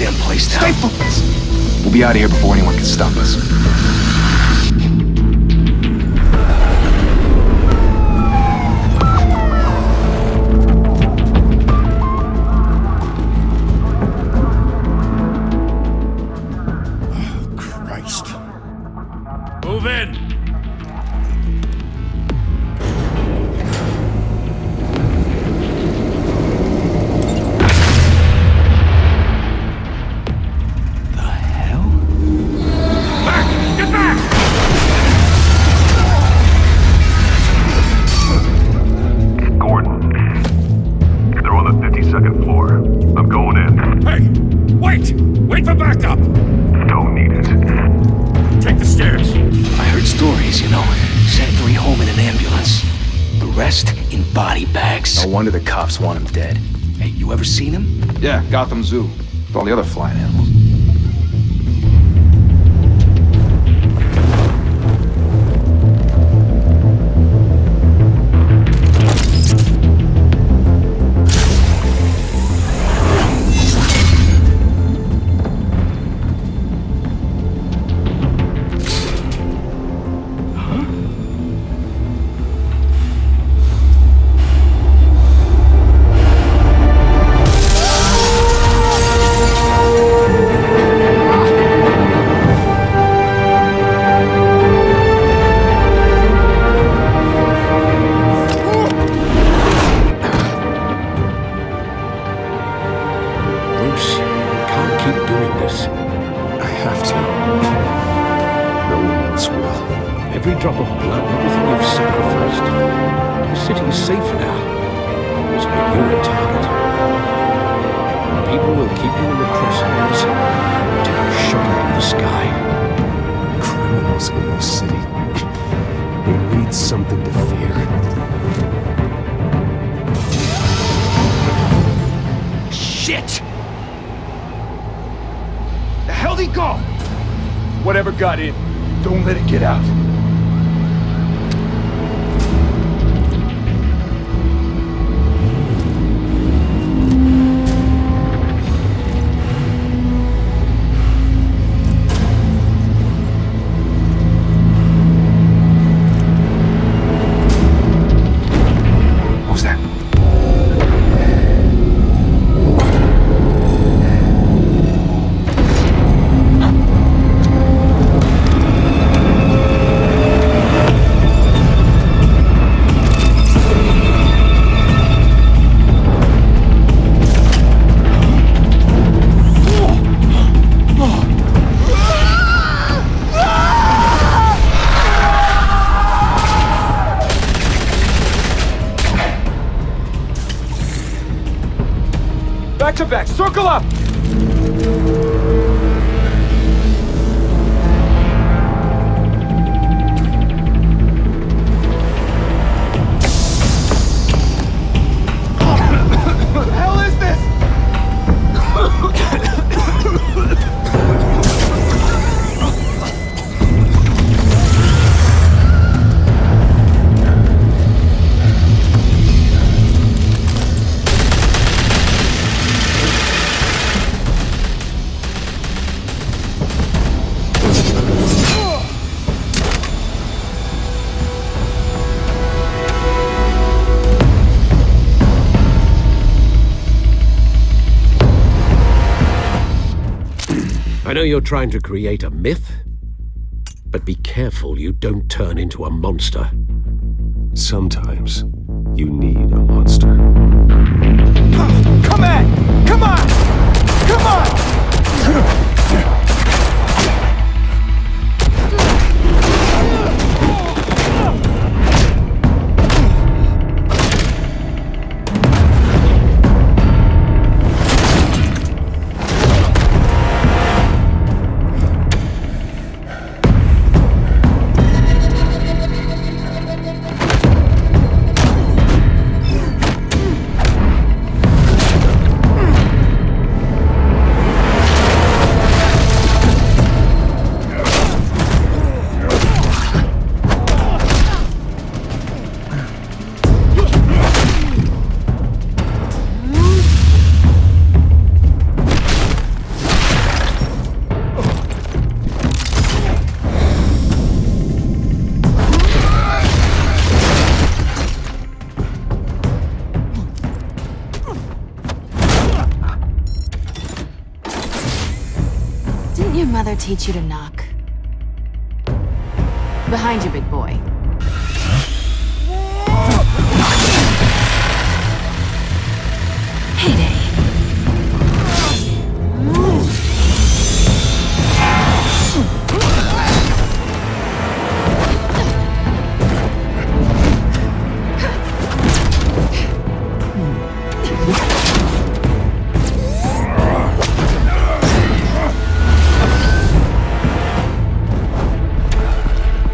goddamn place down. Stay focused. We'll be out of here before anyone can stop us. Move in! The hell? Back! Get back! Gordon. They're on the 52nd floor. I'm going in. Hey! Wait! Wait for backup! Don't need it. Take the stairs. I heard stories, you know. Sent 3 home in an ambulance. The rest in body bags. No wonder the cops want him dead. Hey, you ever seen him? Yeah, Gotham Zoo. With all the other flying animals. Every drop of blood, everything you've sacrificed. The city's safe now. It's made you a target. People will keep you in the crosshairs until you're shot out of the sky. Criminals in this city. They need something to fear. Shit! The hell'd he go? Whatever got in, don't let it get out. Back to back, circle up! What the hell is this? I know you're trying to create a myth, but be careful you don't turn into a monster. Sometimes you need a monster. Come on! Come on! Come on! gotta teach you to knock. Behind you, big boy. Heyday.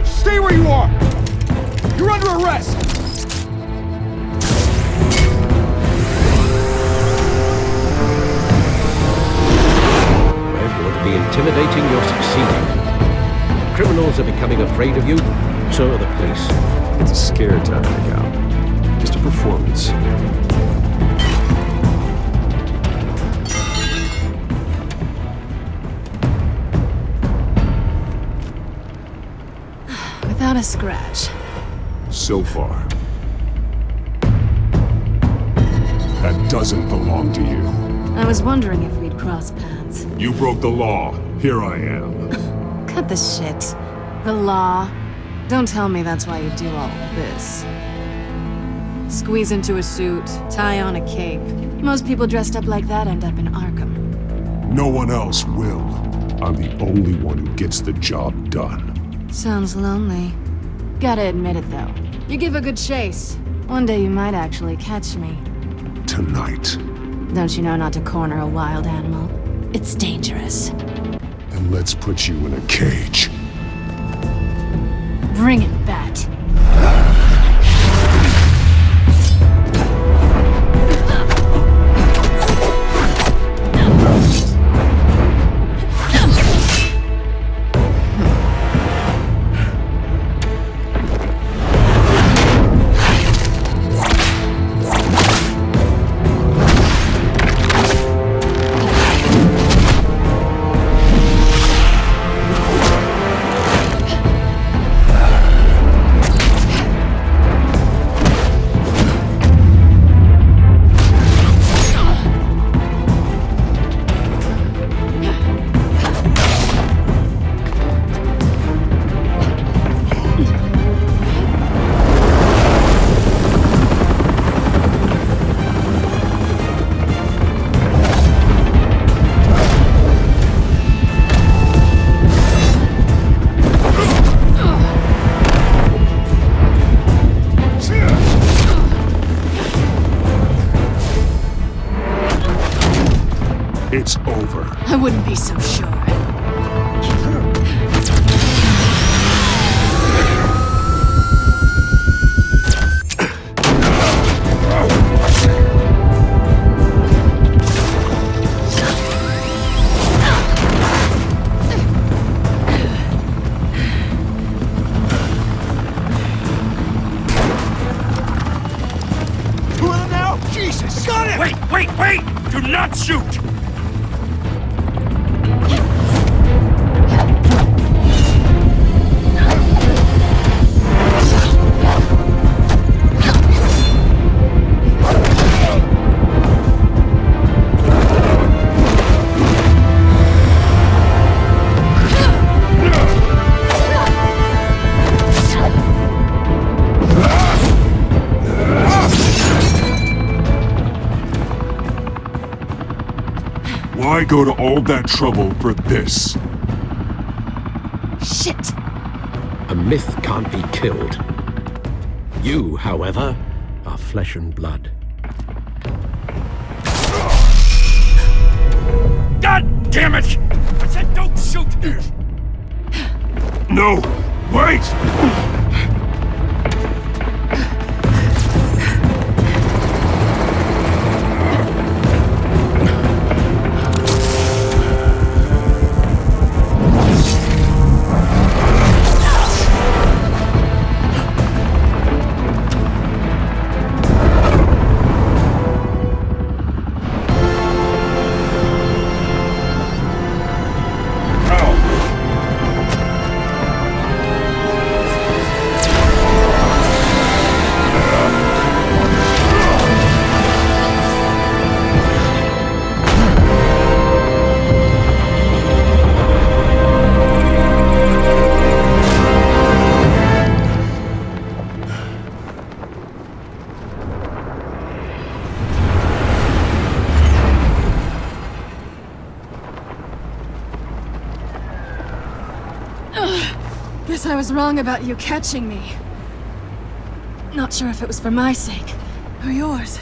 Stay where you are! You're under arrest! Well, you want to be intimidating, you're succeeding. Criminals are becoming afraid of you, so are the police. It's a scare tactic, Al. Just a performance. Without a scratch. So far. That doesn't belong to you. I was wondering if we'd cross paths. You broke the law. Here I am. Cut the shit. The law. Don't tell me that's why you do all this. Squeeze into a suit, tie on a cape. Most people dressed up like that end up in Arkham. No one else will. I'm the only one who gets the job done. Sounds lonely. Gotta admit it, though. You give a good chase. One day you might actually catch me. Tonight. Don't you know not to corner a wild animal? It's dangerous. Then let's put you in a cage. Bring it, Bat. It's over. I wouldn't be so sure. Two of them now? Jesus! Got it! Wait! Do not shoot! Why go to all that trouble for this? Shit! A myth can't be killed. You, however, are flesh and blood. God damn it! I said don't shoot! No! Wait! Guess I was wrong about you catching me. Not sure if it was for my sake, or yours.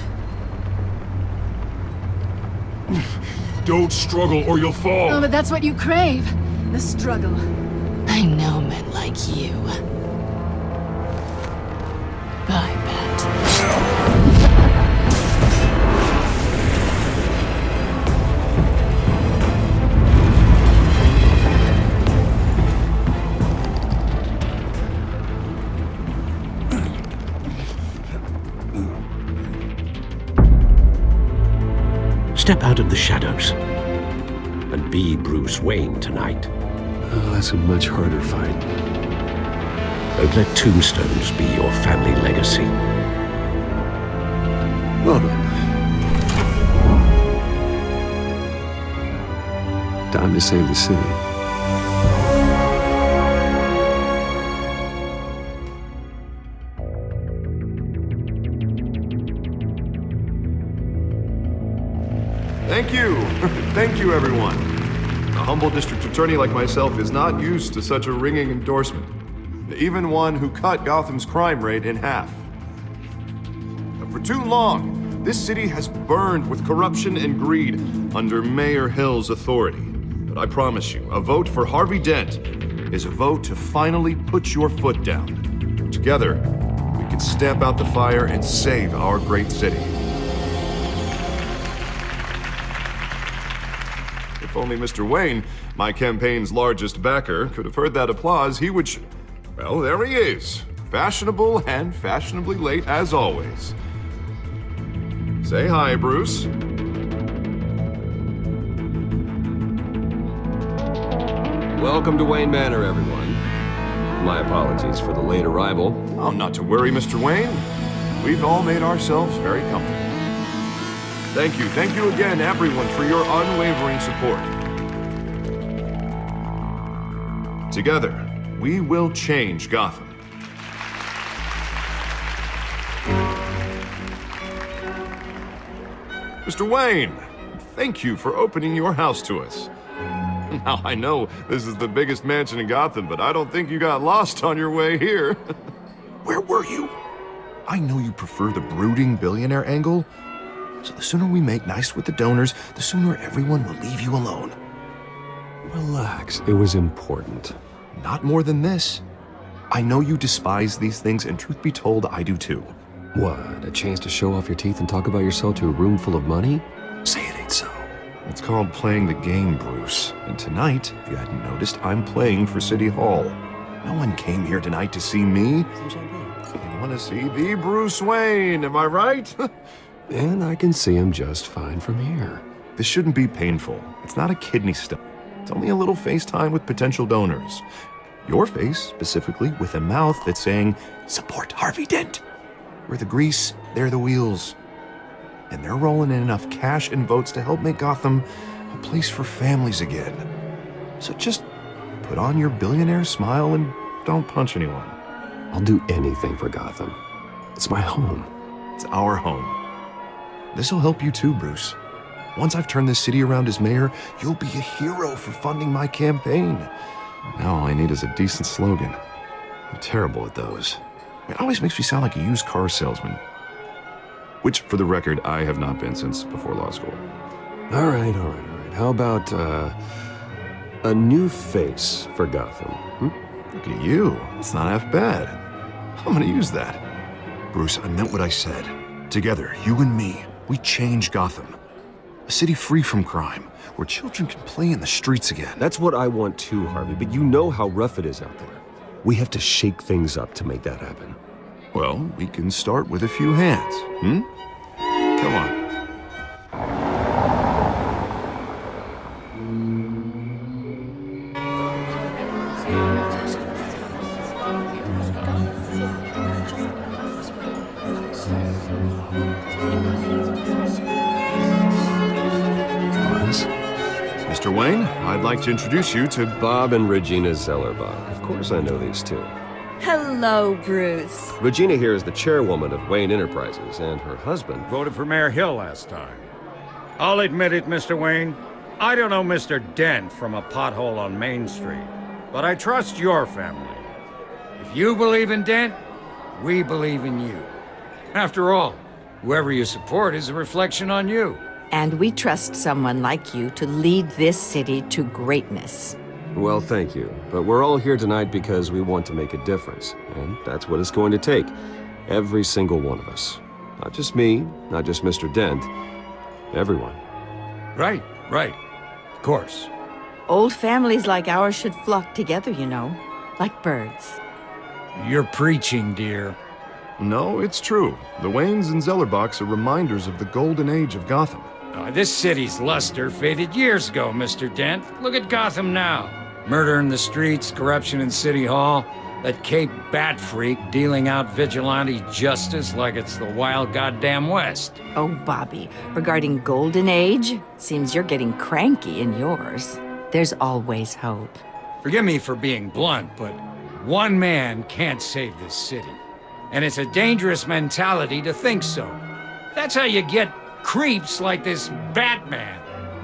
Don't struggle or you'll fall. Oh, but that's what you crave. The struggle. I know men like you. Bye, Pat. Step out of the shadows and be Bruce Wayne tonight. Oh, that's a much harder fight. Don't let tombstones be your family legacy. Well then. Time to save the city. Thank you. Thank you, everyone. A humble district attorney like myself is not used to such a ringing endorsement. Even one who cut Gotham's crime rate in half. For too long, this city has burned with corruption and greed under Mayor Hill's authority. But I promise you, a vote for Harvey Dent is a vote to finally put your foot down. Together, we can stamp out the fire and save our great city. If only Mr. Wayne, my campaign's largest backer, could have heard that applause, he would well, there he is. Fashionable and fashionably late as always. Say hi, Bruce. Welcome to Wayne Manor, everyone. My apologies for the late arrival. Oh, not to worry, Mr. Wayne. We've all made ourselves very comfortable. Thank you again, everyone, for your unwavering support. Together, we will change Gotham. Mr. Wayne, thank you for opening your house to us. Now, I know this is the biggest mansion in Gotham, but I don't think you got lost on your way here. Where were you? I know you prefer the brooding billionaire angle, so the sooner we make nice with the donors, the sooner everyone will leave you alone. Relax, it was important. Not more than this. I know you despise these things, and truth be told, I do too. What, a chance to show off your teeth and talk about yourself to a room full of money? Say it ain't so. It's called playing the game, Bruce. And tonight, if you hadn't noticed, I'm playing for City Hall. No one came here tonight to see me. They want to see the Bruce Wayne, am I right? And I can see him just fine from here. This shouldn't be painful. It's not a kidney stone. It's only a little FaceTime with potential donors. Your face, specifically, with a mouth that's saying, support Harvey Dent. We're the grease, they're the wheels. And they're rolling in enough cash and votes to help make Gotham a place for families again. So just put on your billionaire smile and don't punch anyone. I'll do anything for Gotham. It's my home. It's our home. This'll help you too, Bruce. Once I've turned this city around as mayor, you'll be a hero for funding my campaign. Now all I need is a decent slogan. I'm terrible at those. It always makes me sound like a used car salesman. Which, for the record, I have not been since before law school. All right. How about, a new face for Gotham? Look at you. It's not half bad. I'm gonna use that. Bruce, I meant what I said. Together, you and me, we change Gotham. A city free from crime, where children can play in the streets again. That's what I want too, Harvey, but you know how rough it is out there. We have to shake things up to make that happen. Well, we can start with a few hands, Come on. Mr. Wayne, I'd like to introduce you to Bob and Regina Zellerbach. Of course I know these two. Hello, Bruce. Regina here is the chairwoman of Wayne Enterprises, and her husband... Voted for Mayor Hill last time. I'll admit it, Mr. Wayne. I don't know Mr. Dent from a pothole on Main Street, but I trust your family. If you believe in Dent, we believe in you. After all, whoever you support is a reflection on you. And we trust someone like you to lead this city to greatness. Well, thank you. But we're all here tonight because we want to make a difference. And that's what it's going to take. Every single one of us. Not just me, not just Mr. Dent. Everyone. Right. Of course. Old families like ours should flock together, you know, like birds. You're preaching, dear. No, it's true. The Waynes and Zellerbachs are reminders of the golden age of Gotham. This city's luster faded years ago, Mr. Dent. Look at Gotham now. Murder in the streets, corruption in City Hall, that Cape Bat freak dealing out vigilante justice like it's the wild goddamn West. Oh, Bobby, regarding Golden Age, seems you're getting cranky in yours. There's always hope. Forgive me for being blunt, but one man can't save this city. And it's a dangerous mentality to think so. That's how you get creeps like this Batman,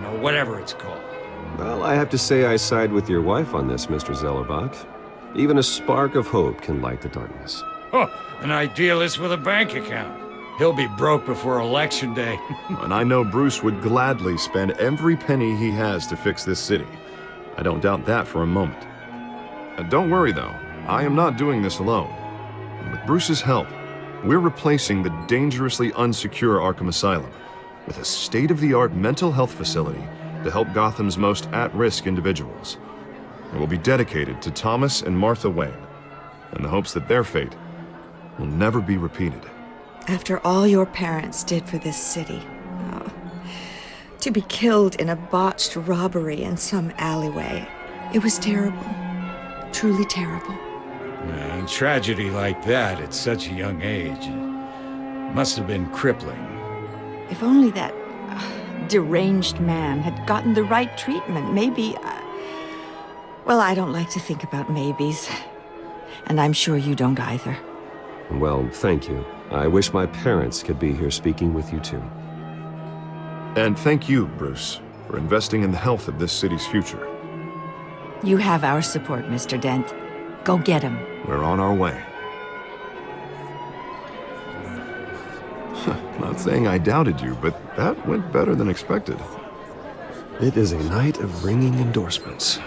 or whatever it's called. Well, I have to say I side with your wife on this, Mr. Zellerbach. Even a spark of hope can light the darkness. Oh, an idealist with a bank account. He'll be broke before Election Day. And I know Bruce would gladly spend every penny he has to fix this city. I don't doubt that for a moment. Don't worry, though. I am not doing this alone. With Bruce's help, we're replacing the dangerously unsecure Arkham Asylum with a state-of-the-art mental health facility to help Gotham's most at-risk individuals. It will be dedicated to Thomas and Martha Wayne, in the hopes that their fate will never be repeated. After all your parents did for this city, oh, to be killed in a botched robbery in some alleyway, it was terrible. Truly terrible. A tragedy like that at such a young age must have been crippling. If only that deranged man had gotten the right treatment, maybe... well, I don't like to think about maybes. And I'm sure you don't either. Well, thank you. I wish my parents could be here speaking with you too. And thank you, Bruce, for investing in the health of this city's future. You have our support, Mr. Dent. Go get him. We're on our way. Not saying I doubted you, but that went better than expected. It is a night of ringing endorsements.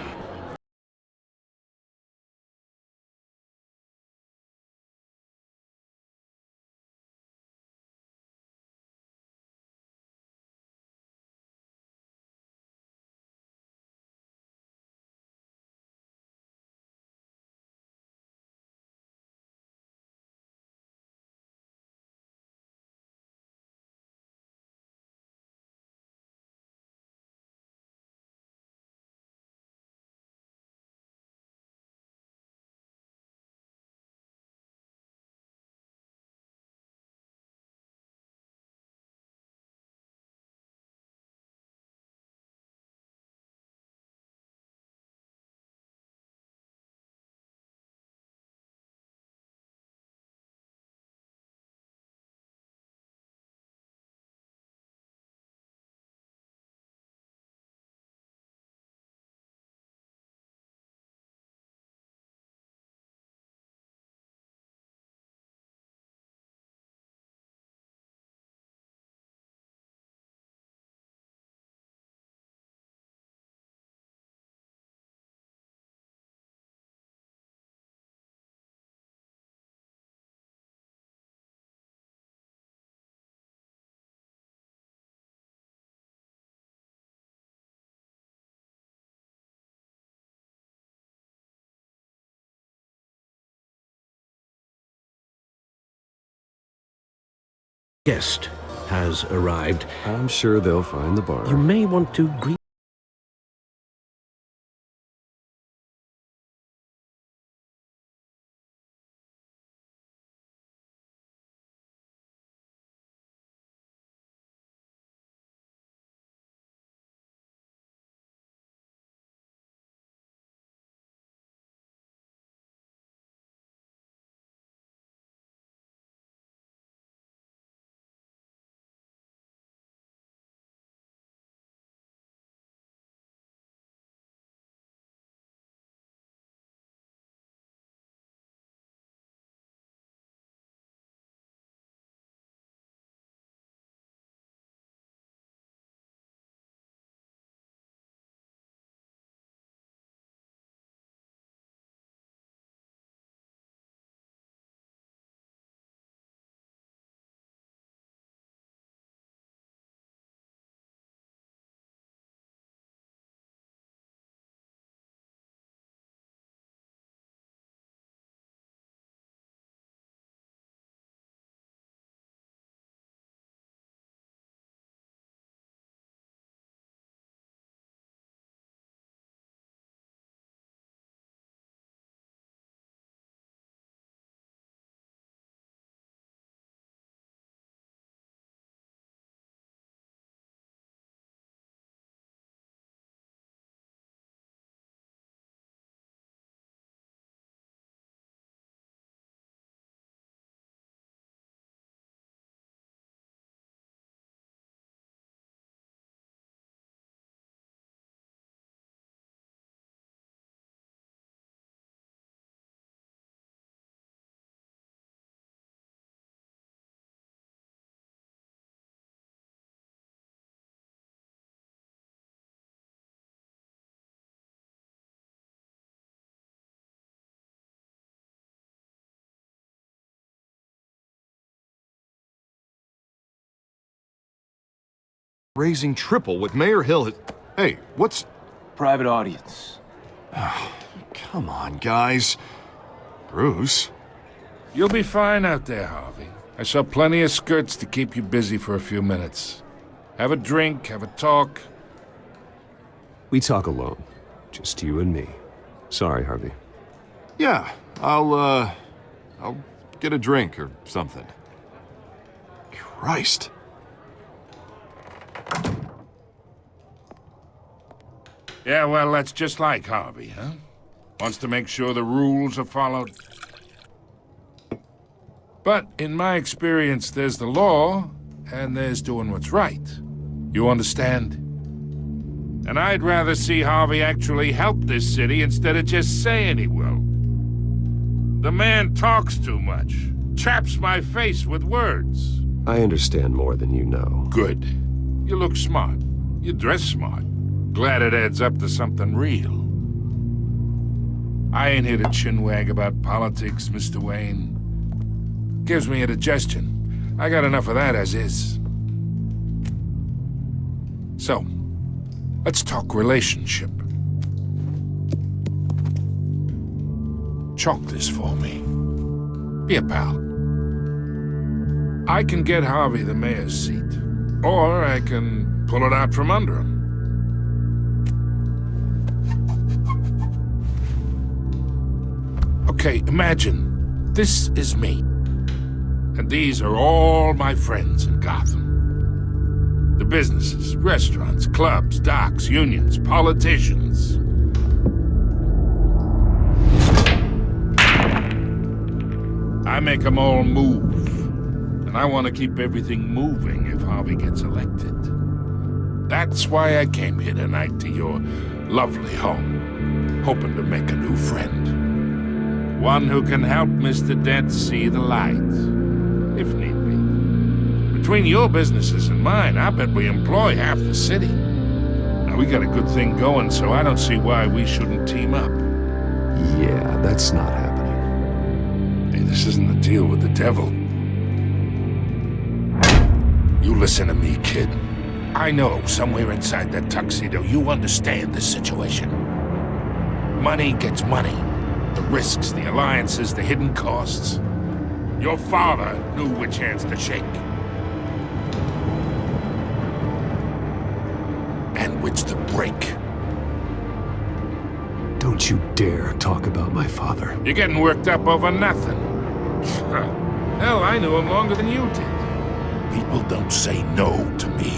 Guest has arrived. I'm sure they'll find the bar. You may want to greet Raising triple with Mayor Hill has... Hey, what's... Private audience. Come on, guys. Bruce? You'll be fine out there, Harvey. I saw plenty of skirts to keep you busy for a few minutes. Have a drink, have a talk. We talk alone. Just you and me. Sorry, Harvey. Yeah, I'll get a drink or something. Christ. Yeah, well, that's just like Harvey, huh? Wants to make sure the rules are followed. But in my experience, there's the law, and there's doing what's right. You understand? And I'd rather see Harvey actually help this city instead of just saying he will. The man talks too much. Chaps my face with words. I understand more than you know. Good. You look smart. You dress smart. Glad it adds up to something real. I ain't here to chinwag about politics, Mr. Wayne. Gives me indigestion. I got enough of that as is. So, let's talk relationship. Chalk this for me. Be a pal. I can get Harvey the mayor's seat, or I can pull it out from under him. Okay, imagine this is me. And these are all my friends in Gotham. The businesses, restaurants, clubs, docks, unions, politicians. I make them all move. And I want to keep everything moving if Harvey gets elected. That's why I came here tonight to your lovely home, hoping to make a new friend. One who can help Mr. Dent see the light, if need be. Between your businesses and mine, I bet we employ half the city. Now, we got a good thing going, so I don't see why we shouldn't team up. Yeah, that's not happening. Hey, this isn't a deal with the devil. You listen to me, kid. I know somewhere inside that tuxedo you understand the situation. Money gets money. The risks, the alliances, the hidden costs. Your father knew which hands to shake. And which to break. Don't you dare talk about my father. You're getting worked up over nothing. Hell, I knew him longer than you did. People don't say no to me.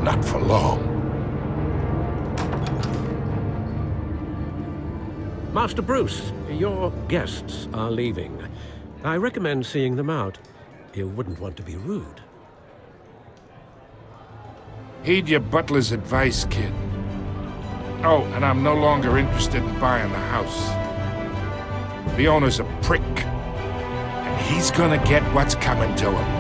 Not for long. Master Bruce, your guests are leaving. I recommend seeing them out. You wouldn't want to be rude. Heed your butler's advice, kid. Oh, and I'm no longer interested in buying the house. The owner's a prick. And he's gonna get what's coming to him.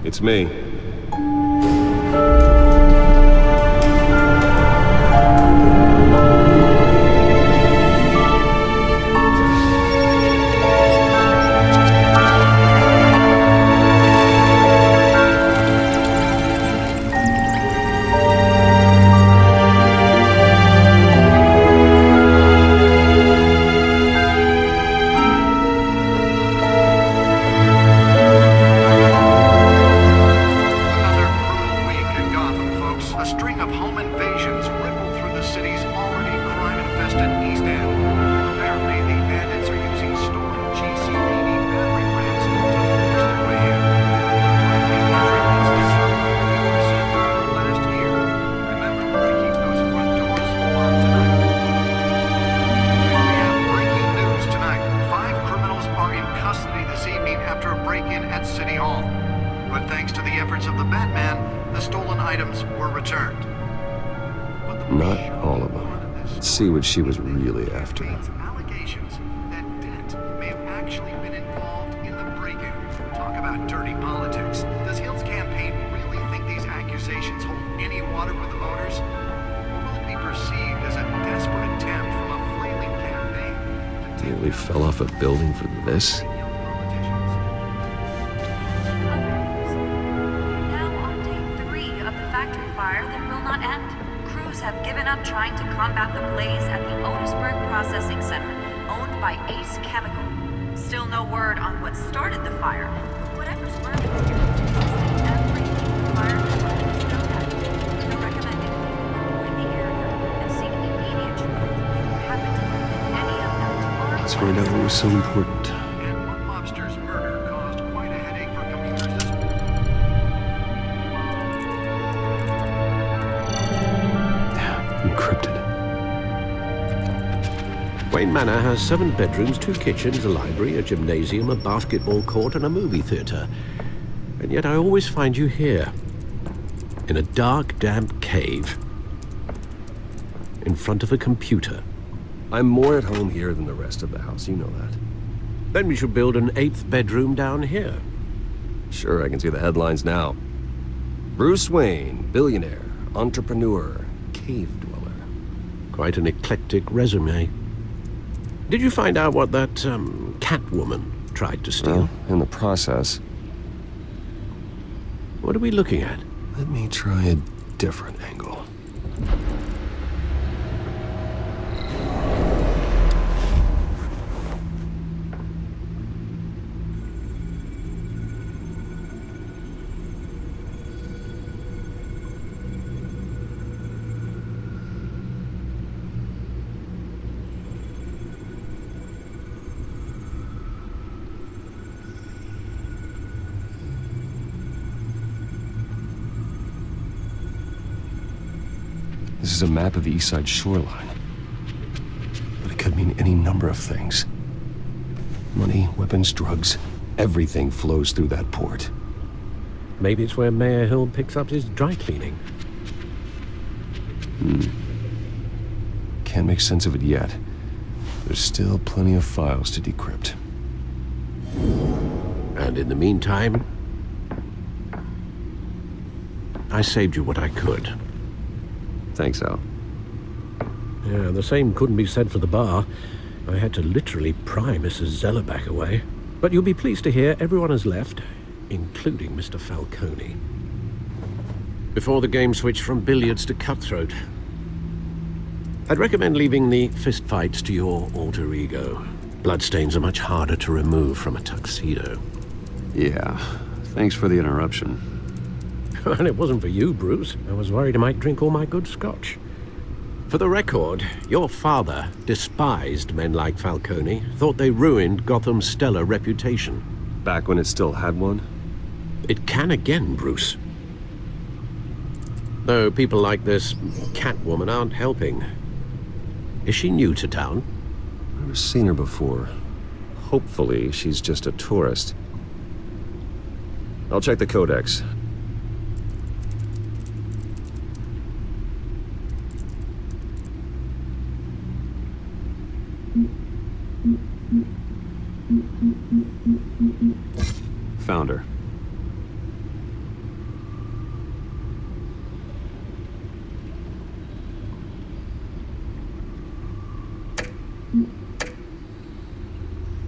It's me. efforts of the Batman, the stolen items were returned. Not all of them. Let's see what she was really after. Allegations that Dent may have actually been involved in the break-in. Talk about dirty politics. Does Hill's campaign really think these accusations hold any water with the voters? Or will it be perceived as a desperate attempt from a flailing campaign? Nearly fell off a building for this? Have given up trying to combat the blaze at the Otisburg Processing Center, owned by Ace Chemical. Still no word on what started the fire. Whatever's burning here, testing everything the fire department has known at. They're recommending people avoid the area and seek immediate treatment if you happen to live in any of them tomorrow. Let's find out what was so important. And one mobster's murder caused quite a headache for computers this Encrypted. Wayne Manor has 7 bedrooms, 2 kitchens, a library, a gymnasium, a basketball court, and a movie theater. And yet I always find you here, in a dark, damp cave, in front of a computer. I'm more at home here than the rest of the house, you know that. Then we should build an 8th bedroom down here. Sure, I can see the headlines now. Bruce Wayne, billionaire, entrepreneur, cave dweller. Quite an eclectic resume. Did you find out what that, Catwoman tried to steal? Well, in the process. What are we looking at? Let me try a different angle. This is a map of the East Side shoreline. But it could mean any number of things. Money, weapons, drugs, everything flows through that port. Maybe it's where Mayor Hill picks up his dry cleaning. Can't make sense of it yet. There's still plenty of files to decrypt. And in the meantime, I saved you what I could. Thanks, Al. Yeah, the same couldn't be said for the bar. I had to literally pry Mrs. Zellerback away. But you'll be pleased to hear everyone has left, including Mr. Falcone. Before the game switched from billiards to cutthroat. I'd recommend leaving the fistfights to your alter ego. Bloodstains are much harder to remove from a tuxedo. Yeah, thanks for the interruption. And it wasn't for you, Bruce. I was worried I might drink all my good scotch. For the record, your father despised men like Falcone, thought they ruined Gotham's stellar reputation. Back when it still had one? It can again, Bruce. Though people like this Catwoman aren't helping. Is she new to town? Never seen her before. Hopefully, she's just a tourist. I'll check the codex. Found her.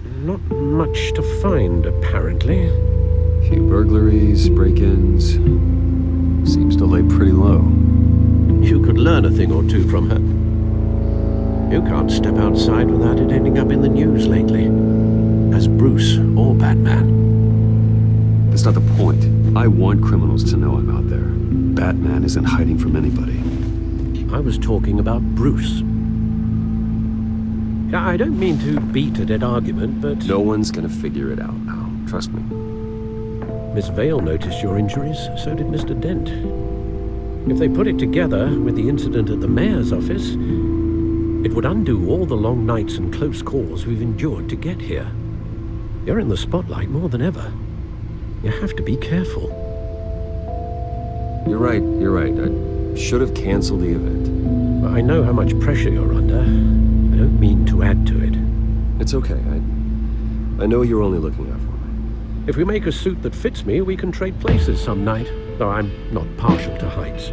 Not much to find, apparently. Few burglaries, break-ins. Seems to lay pretty low. You could learn a thing or two from her. You can't step outside without it ending up in the news lately. As Bruce or Batman. That's not the point. I want criminals to know I'm out there. Batman isn't hiding from anybody. I was talking about Bruce. I don't mean to beat a dead argument, but... No one's gonna figure it out now. Trust me. Miss Vale noticed your injuries, so did Mr. Dent. If they put it together with the incident at the mayor's office, it would undo all the long nights and close calls we've endured to get here. You're in the spotlight more than ever. You have to be careful. You're right, you're right. I should have canceled the event. I know how much pressure you're under. I don't mean to add to it. It's okay. I know you're only looking out for me. If we make a suit that fits me, we can trade places some night. Though I'm not partial to heights.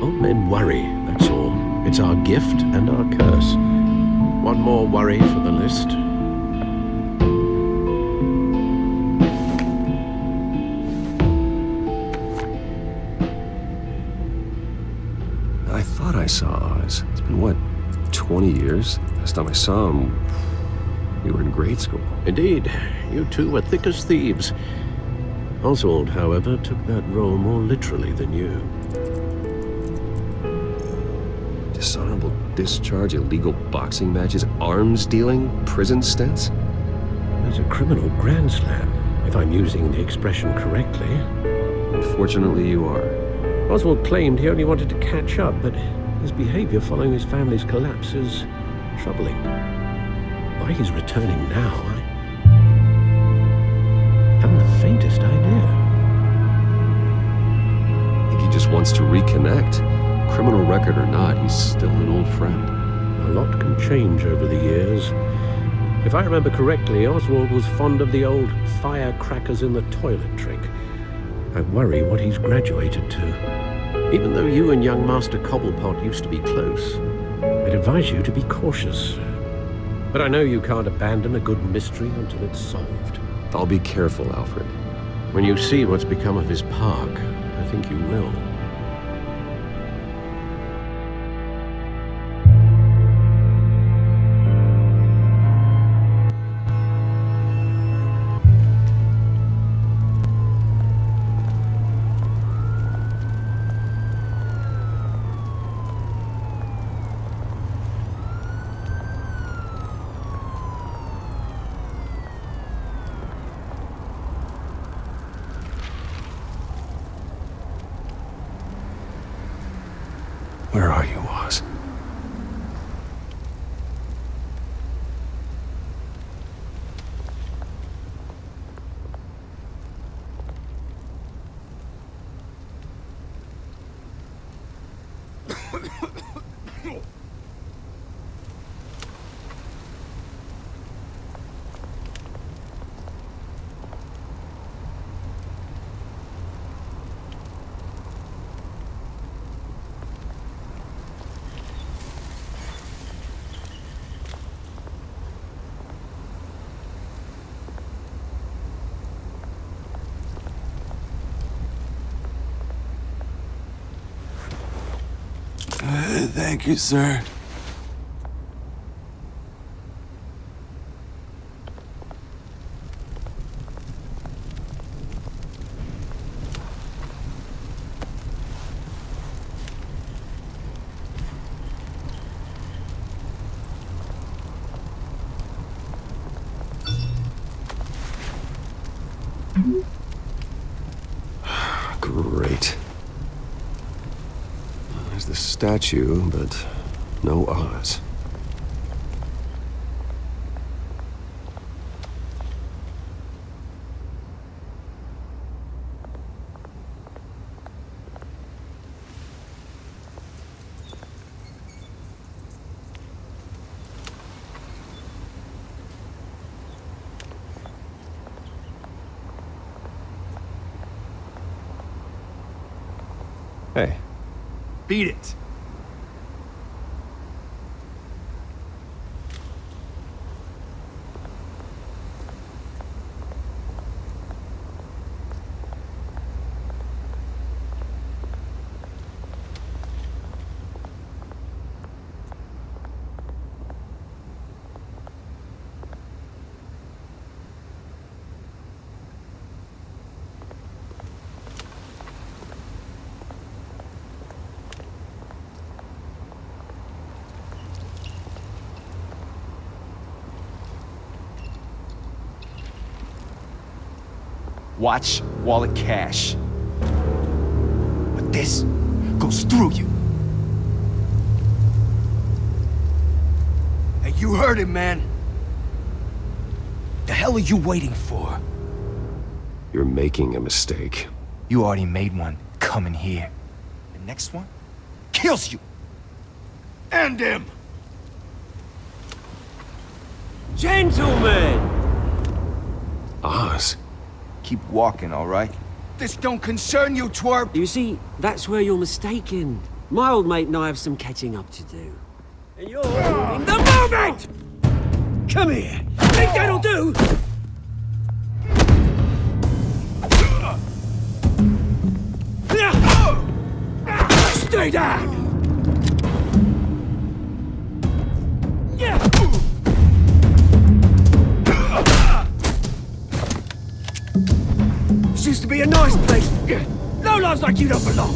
Old men worry, that's all. It's our gift and our curse. One more worry for the list. I thought I saw Oz. It's been, what, 20 years? Last time I saw him, we were in grade school. Indeed. You two were thick as thieves. Oswald, however, took that role more literally than you. Dishonorable discharge, illegal boxing matches, arms dealing, prison stints? There's a criminal grand slam, if I'm using the expression correctly. Unfortunately, you are. Oswald claimed he only wanted to catch up, but his behavior following his family's collapse is troubling. Why he's returning now, I haven't the faintest idea. I think he just wants to reconnect. Criminal record or not, he's still an old friend. A lot can change over the years. If I remember correctly, Oswald was fond of the old firecrackers in the toilet trick. I worry what he's graduated to. Even though you and young Master Cobblepot used to be close, I'd advise you to be cautious. But I know you can't abandon a good mystery until it's solved. I'll be careful, Alfred. When you see what's become of his park, I think you will. Where are you, Oz? Thank you, sir. Great. There's the statue, but no Oz. Hey. Beat it. Watch wallet cash. But this goes through you. Hey, you heard it, man. The hell are you waiting for? You're making a mistake. You already made one coming here. The next one kills you. End him! Gentlemen! Oz. Keep walking, all right? This don't concern you, twerp! You see, that's where you're mistaken. My old mate and I have some catching up to do. And you're in the moment! Come here! Think that'll do? Stay down! This used to be a nice place. No lives like you don't belong.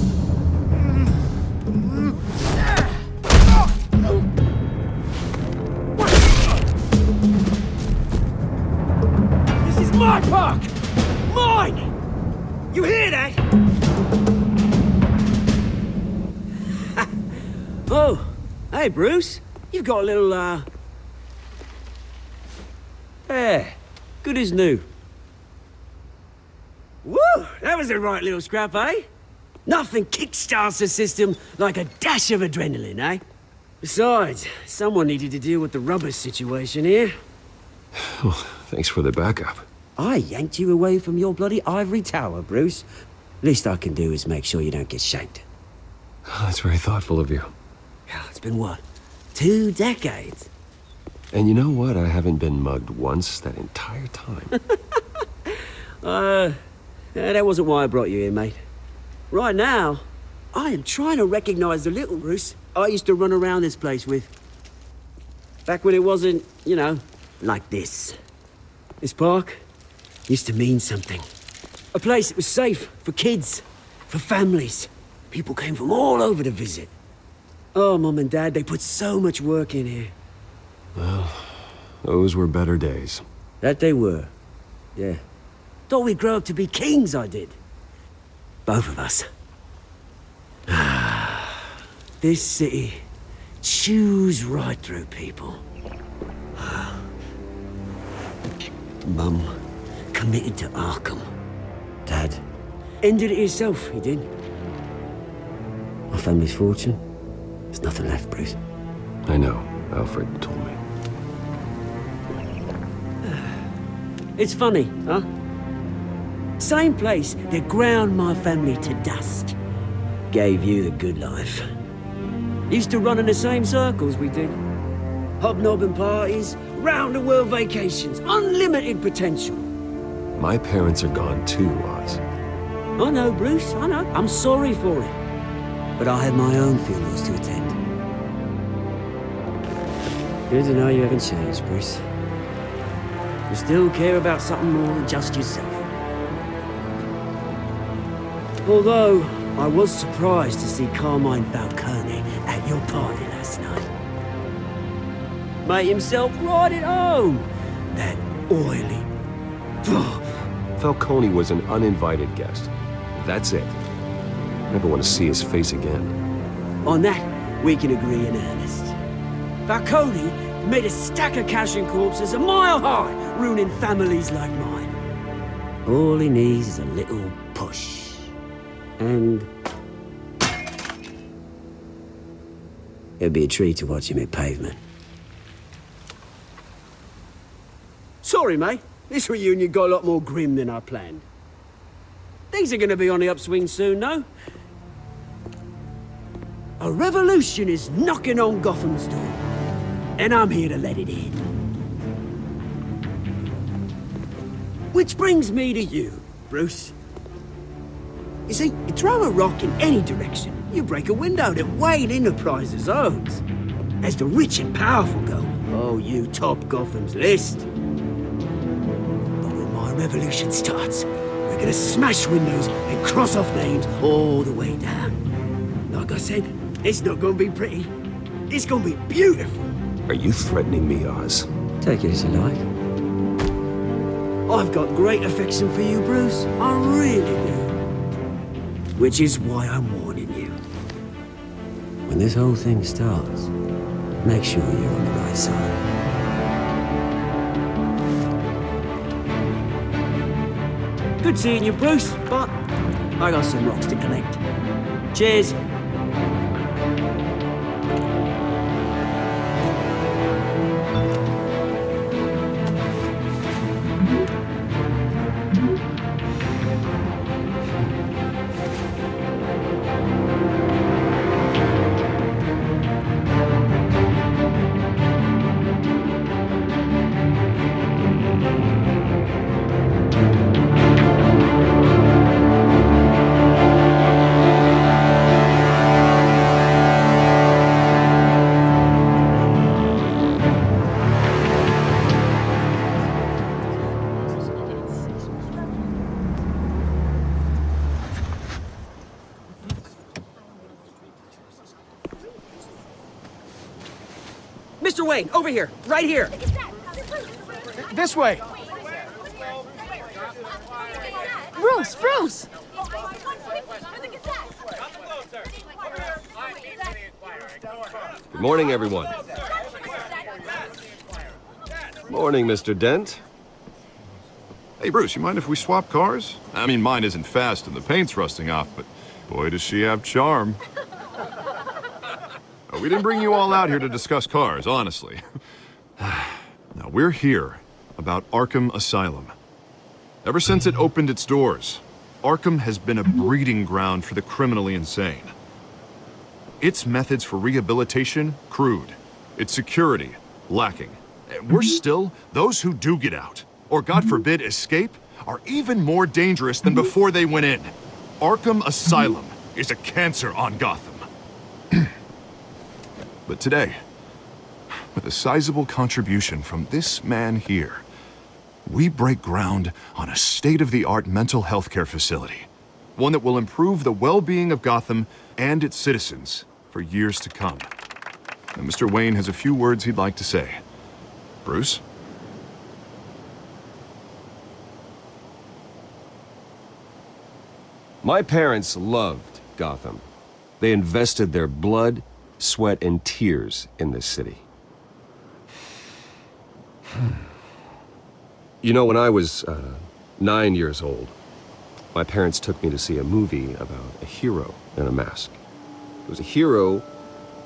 This is my park! Mine! You hear that? Oh, hey, Bruce. You've got a little, yeah, good as new. Woo! That was a right little scrap, eh? Nothing kickstarts the system like a dash of adrenaline, eh? Besides, someone needed to deal with the rubber situation here. Well, thanks for the backup. I yanked you away from your bloody ivory tower, Bruce. Least I can do is make sure you don't get shanked. Oh, that's very thoughtful of you. It's been what? 2 decades? And you know what? I haven't been mugged once that entire time. That wasn't why I brought you here, mate. Right now, I am trying to recognize the little Bruce I used to run around this place with. Back when it wasn't, you know, like this. This park used to mean something. A place that was safe for kids, for families. People came from all over to visit. Oh, Mum and Dad, they put so much work in here. Well, those were better days. That they were. Yeah. Thought we'd grow up to be kings, I did. Both of us. This city chews right through people. Mum committed to Arkham. Dad ended it himself, he did. My family's fortune. There's nothing left, Bruce. I know. Alfred told me. It's funny, huh? Same place that ground my family to dust. Gave you the good life. Used to run in the same circles we did. Hobnobbing parties, round-the-world vacations, unlimited potential. My parents are gone too, Oz. I know, Bruce, I know. I'm sorry for it. But I had my own funerals to attend. Good to know you haven't changed, Bruce. You still care about something more than just yourself. Although, I was surprised to see Carmine Falcone at your party last night. Made himself right at home. That oily... Falcone was an uninvited guest. That's it. Never want to see his face again. On that, we can agree in earnest. Falcone made a stack of cashing corpses a mile high, ruining families like mine. All he needs is a little push. And... it'd be a treat to watch him hit pavement. Sorry, mate. This reunion got a lot more grim than I planned. Things are gonna be on the upswing soon, no? A revolution is knocking on Gotham's door. And I'm here to let it in. Which brings me to you, Bruce. You see, you throw a rock in any direction, you break a window that Wayne Enterprises owns. As the rich and powerful go, oh, you top Gotham's list. But when my revolution starts, we're gonna smash windows and cross off names all the way down. Like I said, it's not gonna be pretty. It's gonna be beautiful. Are you threatening me, Oz? Take it as you like. I've got great affection for you, Bruce. I really do. Which is why I'm warning you. When this whole thing starts, make sure you're on the right side. Good seeing you, Bruce, but I got some rocks to collect. Cheers. Mr. Wayne, over here, right here. This way. Bruce, Bruce! Good morning, everyone. Morning, Mr. Dent. Hey, Bruce, you mind if we swap cars? I mean, mine isn't fast and the paint's rusting off, but boy, does she have charm. We didn't bring you all out here to discuss cars, honestly. Now, we're here about Arkham Asylum. Ever since it opened its doors, Arkham has been a breeding ground for the criminally insane. Its methods for rehabilitation, crude. Its security, lacking. And worse still, those who do get out, or God forbid, escape, are even more dangerous than before they went in. Arkham Asylum is a cancer on Gotham. But today, with a sizable contribution from this man here, we break ground on a state-of-the-art mental health care facility. One that will improve the well-being of Gotham and its citizens for years to come. And Mr. Wayne has a few words he'd like to say. Bruce? My parents loved Gotham. They invested their blood, sweat, and tears in this city. You know, when I was 9 years old, my parents took me to see a movie about a hero in a mask. It was a hero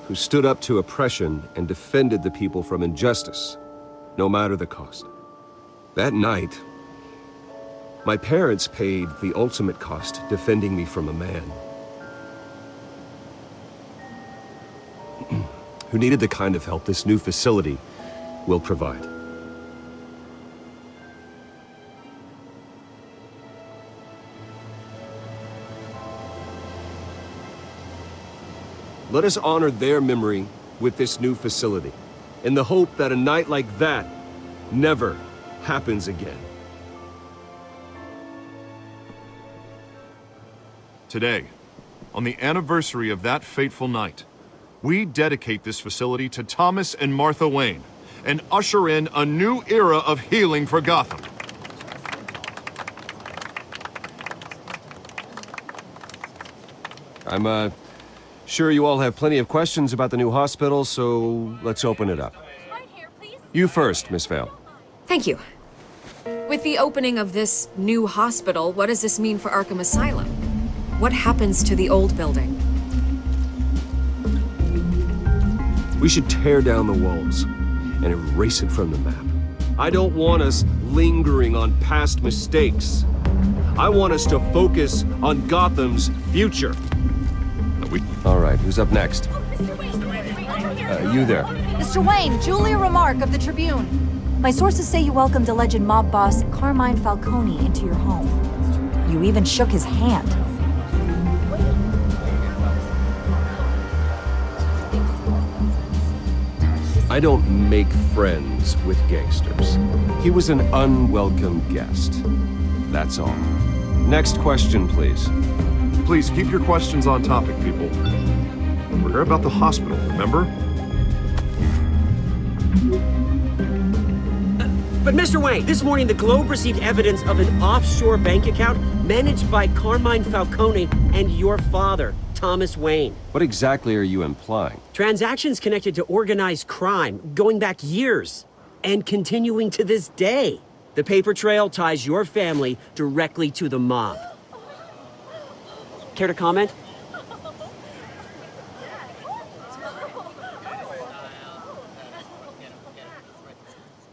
who stood up to oppression and defended the people from injustice, no matter the cost. That night, my parents paid the ultimate cost defending me from a man who needed the kind of help this new facility will provide. Let us honor their memory with this new facility, in the hope that a night like that never happens again. Today, on the anniversary of that fateful night, we dedicate this facility to Thomas and Martha Wayne and usher in a new era of healing for Gotham. I'm sure you all have plenty of questions about the new hospital, so let's open it up. You first, Miss Vale. Thank you. With the opening of this new hospital, what does this mean for Arkham Asylum? What happens to the old building? We should tear down the walls and erase it from the map. I don't want us lingering on past mistakes. I want us to focus on Gotham's future. All right, who's up next? You there. Mr. Wayne, Julia Remark of the Tribune. My sources say you welcomed alleged mob boss Carmine Falcone into your home. You even shook his hand. I don't make friends with gangsters. He was an unwelcome guest. That's all. Next question, please. Please keep your questions on topic, people. We're here about the hospital, remember? But Mr. Wayne, this morning the Globe received evidence of an offshore bank account managed by Carmine Falcone and your father, Thomas Wayne. What exactly are you implying? Transactions connected to organized crime going back years and continuing to this day. The paper trail ties your family directly to the mob. Care to comment?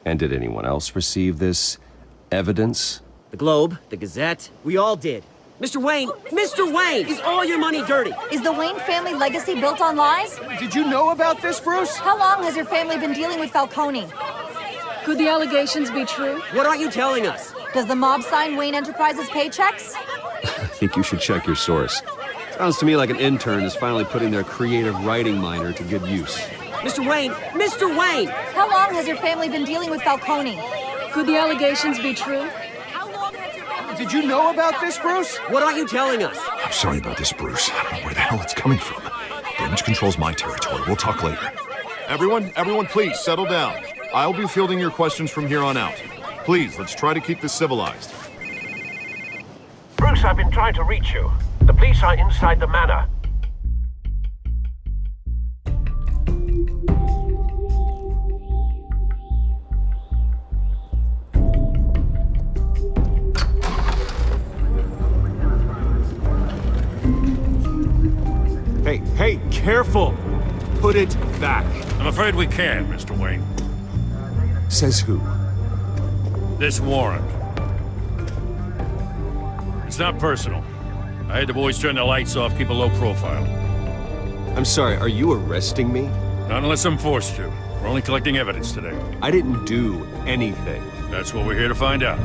And did anyone else receive this evidence? The Globe, the Gazette, we all did. Mr. Wayne, is all your money dirty? Is the Wayne family legacy built on lies? Did you know about this, Bruce? How long has your family been dealing with Falcone? Could the allegations be true? What aren't you telling us? Does the mob sign Wayne Enterprises paychecks? I think you should check your source. Sounds to me like an intern is finally putting their creative writing minor to good use. Mr. Wayne! How long has your family been dealing with Falcone? Could the allegations be true? Did you know about this, Bruce? What aren't you telling us? I'm sorry about this, Bruce. I don't know where the hell it's coming from. Damage control's my territory. We'll talk later. Everyone, please settle down. I'll be fielding your questions from here on out. Please, let's try to keep this civilized. Bruce, I've been trying to reach you. The police are inside the manor. Hey, careful! Put it back. I'm afraid we can, Mr. Wayne. Says who? This warrant. It's not personal. I had the boys turn the lights off, keep a low profile. I'm sorry, are you arresting me? Not unless I'm forced to. We're only collecting evidence today. I didn't do anything. That's what we're here to find out.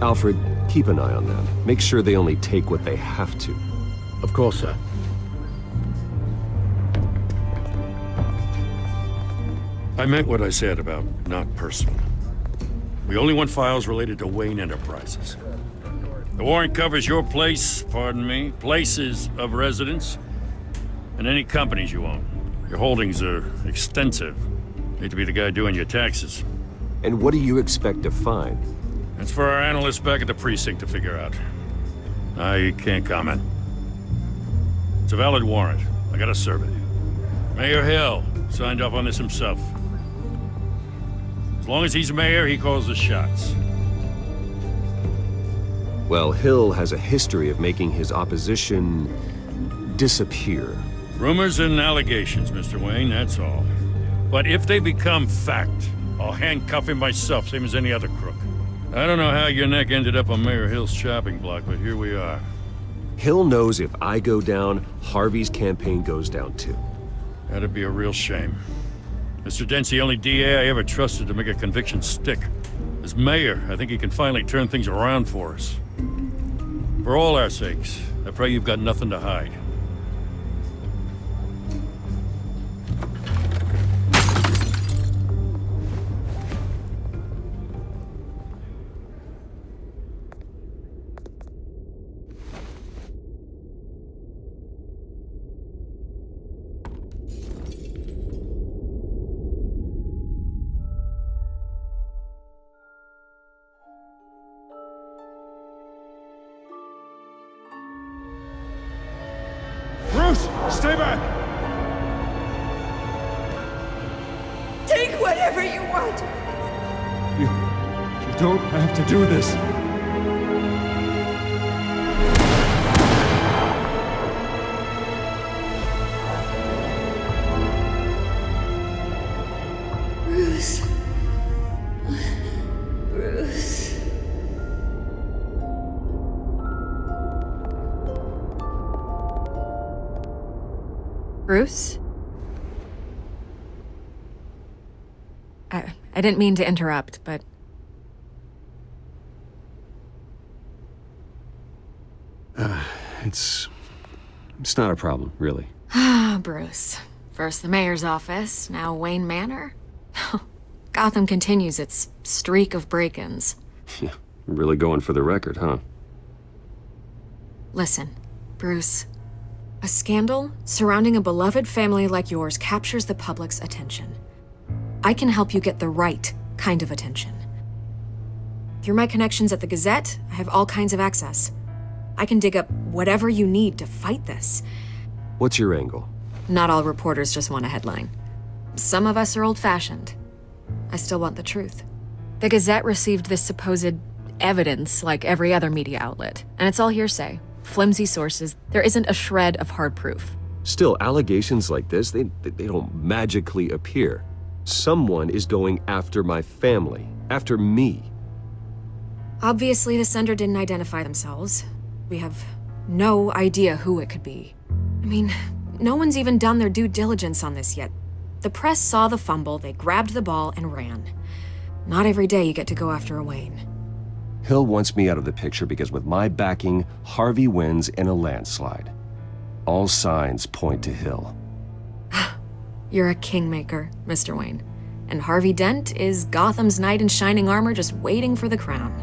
Alfred, keep an eye on them. Make sure they only take what they have to. Of course, sir. I meant what I said about not personal. We only want files related to Wayne Enterprises. The warrant covers your place, places of residence, and any companies you own. Your holdings are extensive. Hate to be the guy doing your taxes. And what do you expect to find? That's for our analysts back at the precinct to figure out. I can't comment. It's a valid warrant. I gotta serve it. Mayor Hill signed off on this himself. As long as he's mayor, he calls the shots. Well, Hill has a history of making his opposition disappear. Rumors and allegations, Mr. Wayne, that's all. But if they become fact, I'll handcuff him myself, same as any other crook. I don't know how your neck ended up on Mayor Hill's chopping block, but here we are. Hill knows if I go down, Harvey's campaign goes down too. That'd be a real shame. Mr. Dent's the only DA I ever trusted to make a conviction stick. As mayor, I think he can finally turn things around for us. For all our sakes, I pray you've got nothing to hide. Stay back! Take whatever you want. You don't have to do this. Bruce. Bruce. Bruce? I didn't mean to interrupt, but... It's not a problem, really. Ah, Bruce. First the mayor's office, now Wayne Manor. Gotham continues its streak of break-ins. Yeah, really going for the record, huh? Listen, Bruce. A scandal surrounding a beloved family like yours captures the public's attention. I can help you get the right kind of attention. Through my connections at the Gazette, I have all kinds of access. I can dig up whatever you need to fight this. What's your angle? Not all reporters just want a headline. Some of us are old-fashioned. I still want the truth. The Gazette received this supposed evidence like every other media outlet, and it's all hearsay. flimsy sources. There isn't a shred of hard proof. Still, allegations like this, they don't magically appear. Someone is going after my family, after me. Obviously, the sender didn't identify themselves. We have no idea who it could be. I mean, no one's even done their due diligence on this yet. The press saw the fumble, they grabbed the ball and ran. Not every day you get to go after a Wayne. Hill wants me out of the picture because with my backing, Harvey wins in a landslide. All signs point to Hill. You're a kingmaker, Mr. Wayne. And Harvey Dent is Gotham's knight in shining armor just waiting for the crown.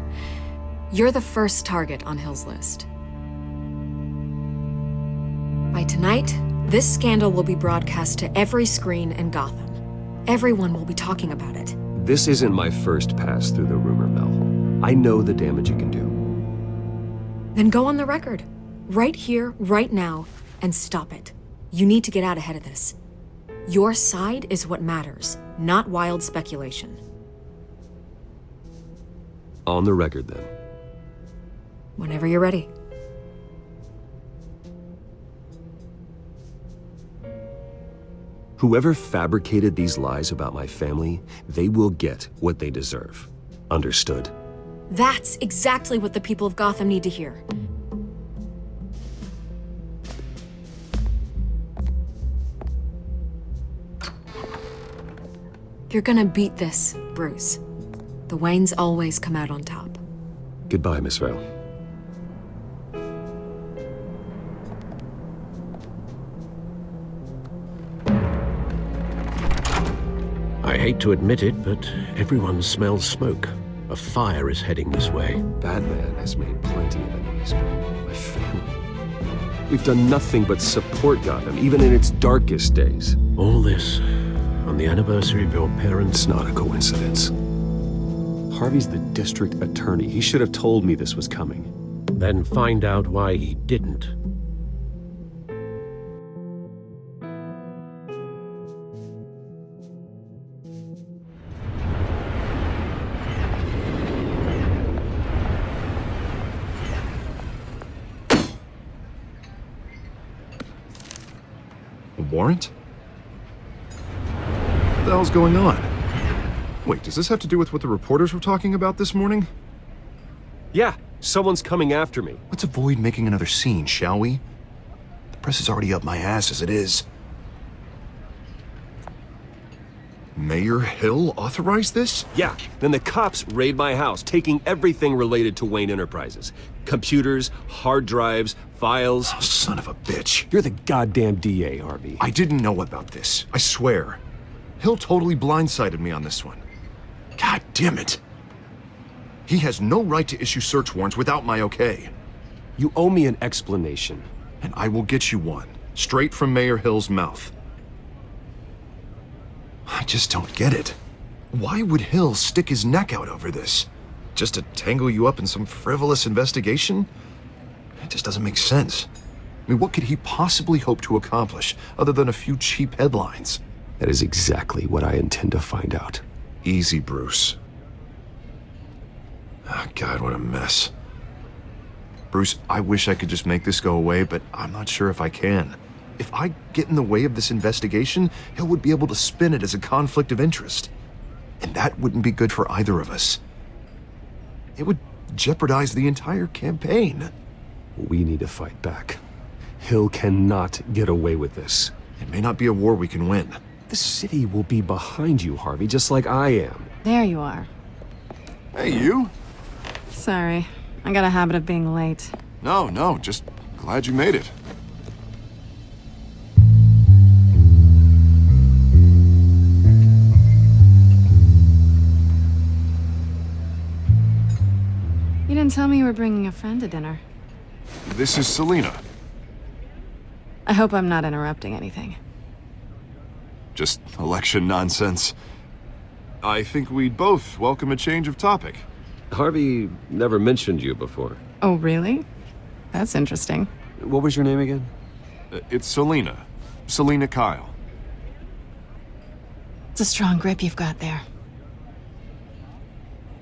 You're the first target on Hill's list. By tonight, this scandal will be broadcast to every screen in Gotham. Everyone will be talking about it. This isn't my first pass through the rumor mill. I know the damage it can do. Then go on the record. Right here, right now, and stop it. You need to get out ahead of this. Your side is what matters, not wild speculation. On the record, then. Whenever you're ready. Whoever fabricated these lies about my family, they will get what they deserve. Understood? That's exactly what the people of Gotham need to hear. You're gonna beat this, Bruce. The Waynes always come out on top. Goodbye, Miss Vale. I hate to admit it, but everyone smells smoke. A fire is heading this way. Batman has made plenty of enemies, but my family... We've done nothing but support Gotham, even in its darkest days. All this on the anniversary of your parents'... It's not a coincidence. Harvey's the district attorney. He should have told me this was coming. Then find out why he didn't. A warrant? What the hell's going on? Wait, does this have to do with what the reporters were talking about this morning? Yeah, someone's coming after me. Let's avoid making another scene, shall we? The press is already up my ass as it is. Mayor Hill authorized this? Yeah, then the cops raid my house, taking everything related to Wayne Enterprises. Computers, hard drives, files. Oh, son of a bitch. You're the goddamn DA, Harvey. I didn't know about this, I swear. Hill totally blindsided me on this one. God damn it. He has no right to issue search warrants without my okay. You owe me an explanation. And I will get you one, straight from Mayor Hill's mouth. I just don't get it. Why would Hill stick his neck out over this? Just to tangle you up in some frivolous investigation? It just doesn't make sense. I mean, what could he possibly hope to accomplish other than a few cheap headlines? That is exactly what I intend to find out. Easy, Bruce. Oh, God, what a mess. Bruce, I wish I could just make this go away, but I'm not sure if I can. If I get in the way of this investigation, Hill would be able to spin it as a conflict of interest. And that wouldn't be good for either of us. It would jeopardize the entire campaign. We need to fight back. Hill cannot get away with this. It may not be a war we can win. The city will be behind you, Harvey, just like I am. There you are. Hey, you? Sorry. I got a habit of being late. No, just glad you made it. You didn't tell me you were bringing a friend to dinner. This is Selina. I hope I'm not interrupting anything. Just election nonsense. I think we'd both welcome a change of topic. Harvey never mentioned you before. Oh, really? That's interesting. What was your name again? It's Selina. Selina Kyle. It's a strong grip you've got there.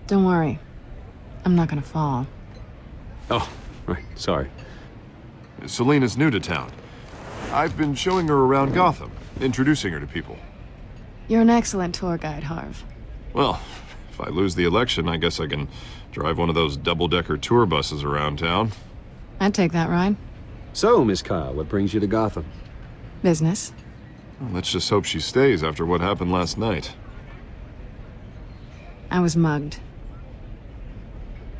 Don't worry. I'm not gonna fall. Oh, right. Sorry. Selena's new to town. I've been showing her around Gotham, introducing her to people. You're an excellent tour guide, Harv. Well, if I lose the election, I guess I can drive one of those double-decker tour buses around town. I'd take that ride. So, Miss Kyle, what brings you to Gotham? Business. Well, let's just hope she stays after what happened last night. I was mugged.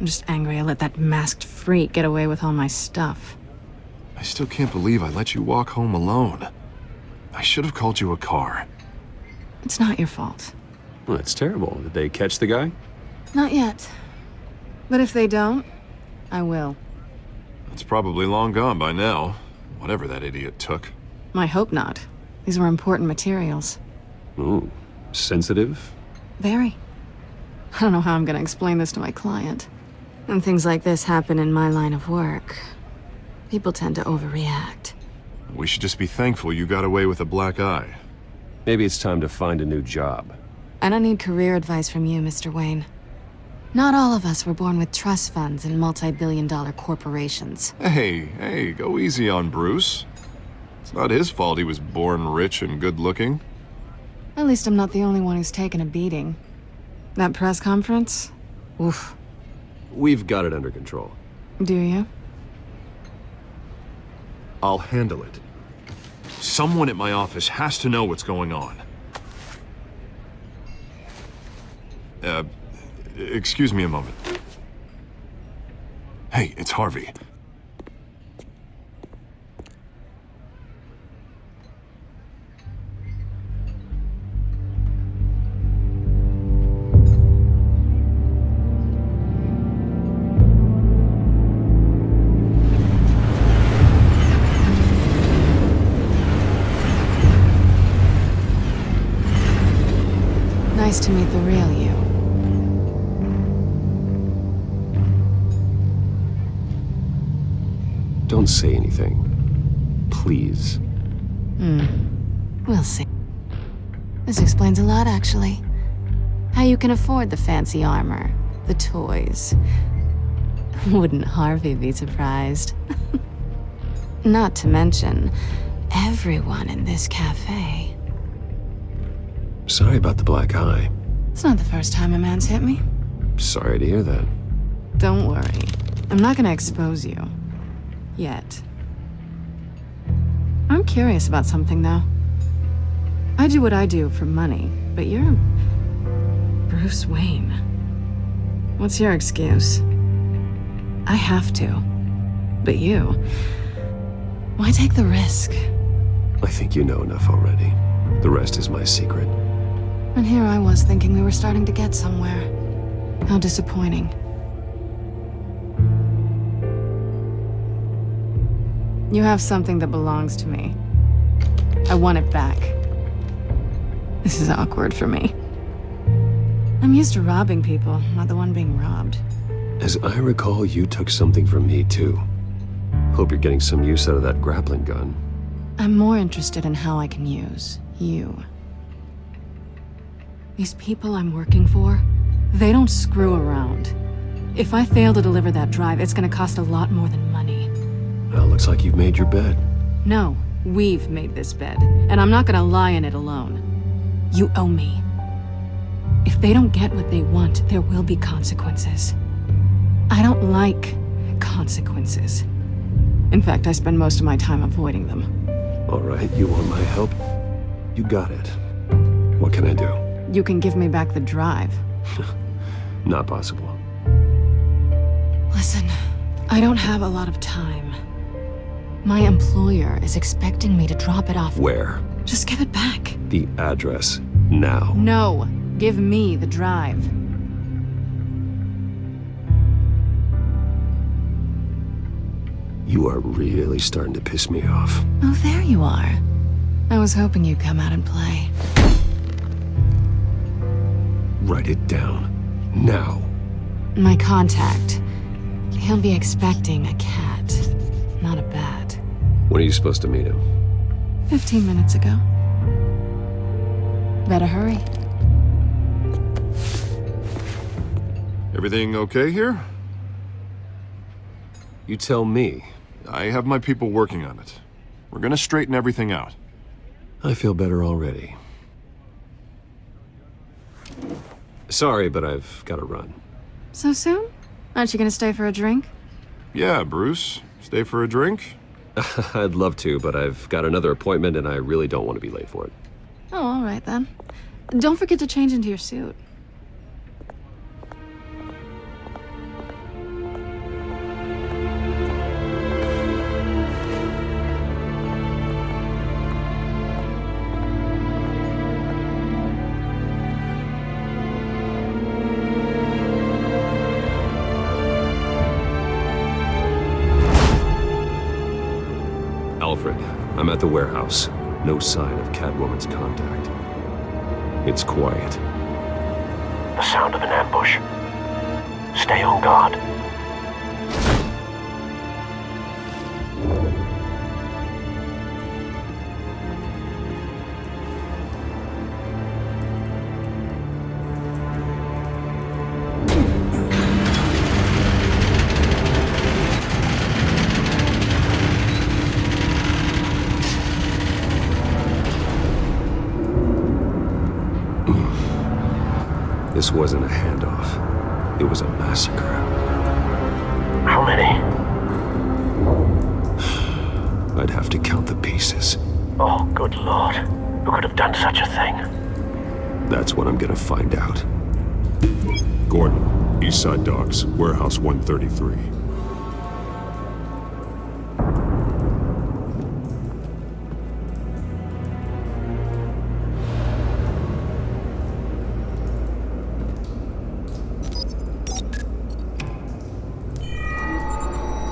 I'm just angry I let that masked freak get away with all my stuff. I still can't believe I let you walk home alone. I should have called you a car. It's not your fault. Well, that's terrible. Did they catch the guy? Not yet. But if they don't, I will. It's probably long gone by now, whatever that idiot took. I hope not. These were important materials. Ooh, sensitive? Very. I don't know how I'm gonna explain this to my client. When things like this happen in my line of work, people tend to overreact. We should just be thankful you got away with a black eye. Maybe it's time to find a new job. I don't need career advice from you, Mr. Wayne. Not all of us were born with trust funds and multi-billion-dollar corporations. Hey, go easy on Bruce. It's not his fault he was born rich and good-looking. At least I'm not the only one who's taken a beating. That press conference? Oof. We've got it under control. Do you? I'll handle it. Someone at my office has to know what's going on. Excuse me a moment. Hey, it's Harvey. Nice to meet the real you. Don't say anything. Please. We'll see. This explains a lot, actually. How you can afford the fancy armor, the toys. Wouldn't Harvey be surprised? Not to mention, everyone in this cafe. Sorry about the black eye. It's not the first time a man's hit me. Sorry to hear that. Don't worry. I'm not gonna expose you. Yet. I'm curious about something, though. I do what I do for money, but you're Bruce Wayne. What's your excuse? I have to. But you... why take the risk? I think you know enough already. The rest is my secret. And here I was thinking we were starting to get somewhere. How disappointing. You have something that belongs to me. I want it back. This is awkward for me. I'm used to robbing people, not the one being robbed. As I recall, you took something from me, too. Hope you're getting some use out of that grappling gun. I'm more interested in how I can use you. These people I'm working for, they don't screw around. If I fail to deliver that drive, it's gonna cost a lot more than money. Well, looks like you've made your bed. No, we've made this bed, and I'm not gonna lie in it alone. You owe me. If they don't get what they want, there will be consequences. I don't like consequences. In fact, I spend most of my time avoiding them. All right, you want my help? You got it. What can I do? You can give me back the drive. Not possible. Listen, I don't have a lot of time. My employer is expecting me to drop it off. Where? Just give it back. The address, now. No, give me the drive. You are really starting to piss me off. Oh, there you are. I was hoping you'd come out and play. Write it down. Now. My contact. He'll be expecting a cat, not a bat. When are you supposed to meet him? 15 minutes ago. Better hurry. Everything okay here? You tell me. I have my people working on it. We're gonna straighten everything out. I feel better already. Sorry, but I've got to run. So soon? Aren't you gonna stay for a drink? Yeah, Bruce. Stay for a drink? I'd love to, but I've got another appointment and I really don't want to be late for it. Oh, all right then. Don't forget to change into your suit. Alfred, I'm at the warehouse. No sign of Catwoman's contact. It's quiet. The sound of an ambush. Stay on guard. This wasn't a handoff. It was a massacre. How many? I'd have to count the pieces. Oh, good lord. Who could have done such a thing? That's what I'm gonna find out. Gordon, Eastside Docks, Warehouse 133.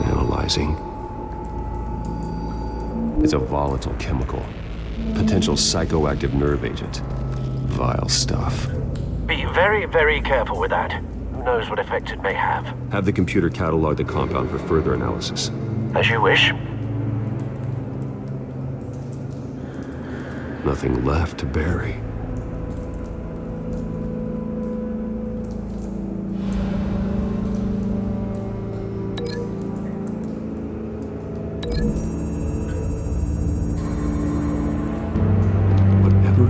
Analyzing. It's a volatile chemical. Potential psychoactive nerve agent. Vile stuff. Be very, very careful with that. Who knows what effects it may have. Have the computer catalog the compound for further analysis. As you wish. Nothing left to bury.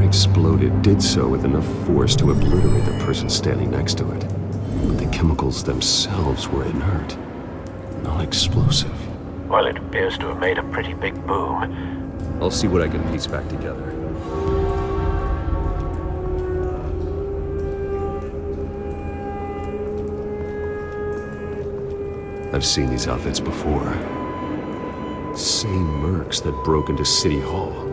Exploded did so with enough force to obliterate the person standing next to it. But the chemicals themselves were inert, non-explosive. Well, it appears to have made a pretty big boom. I'll see what I can piece back together. I've seen these outfits before. Same mercs that broke into City Hall.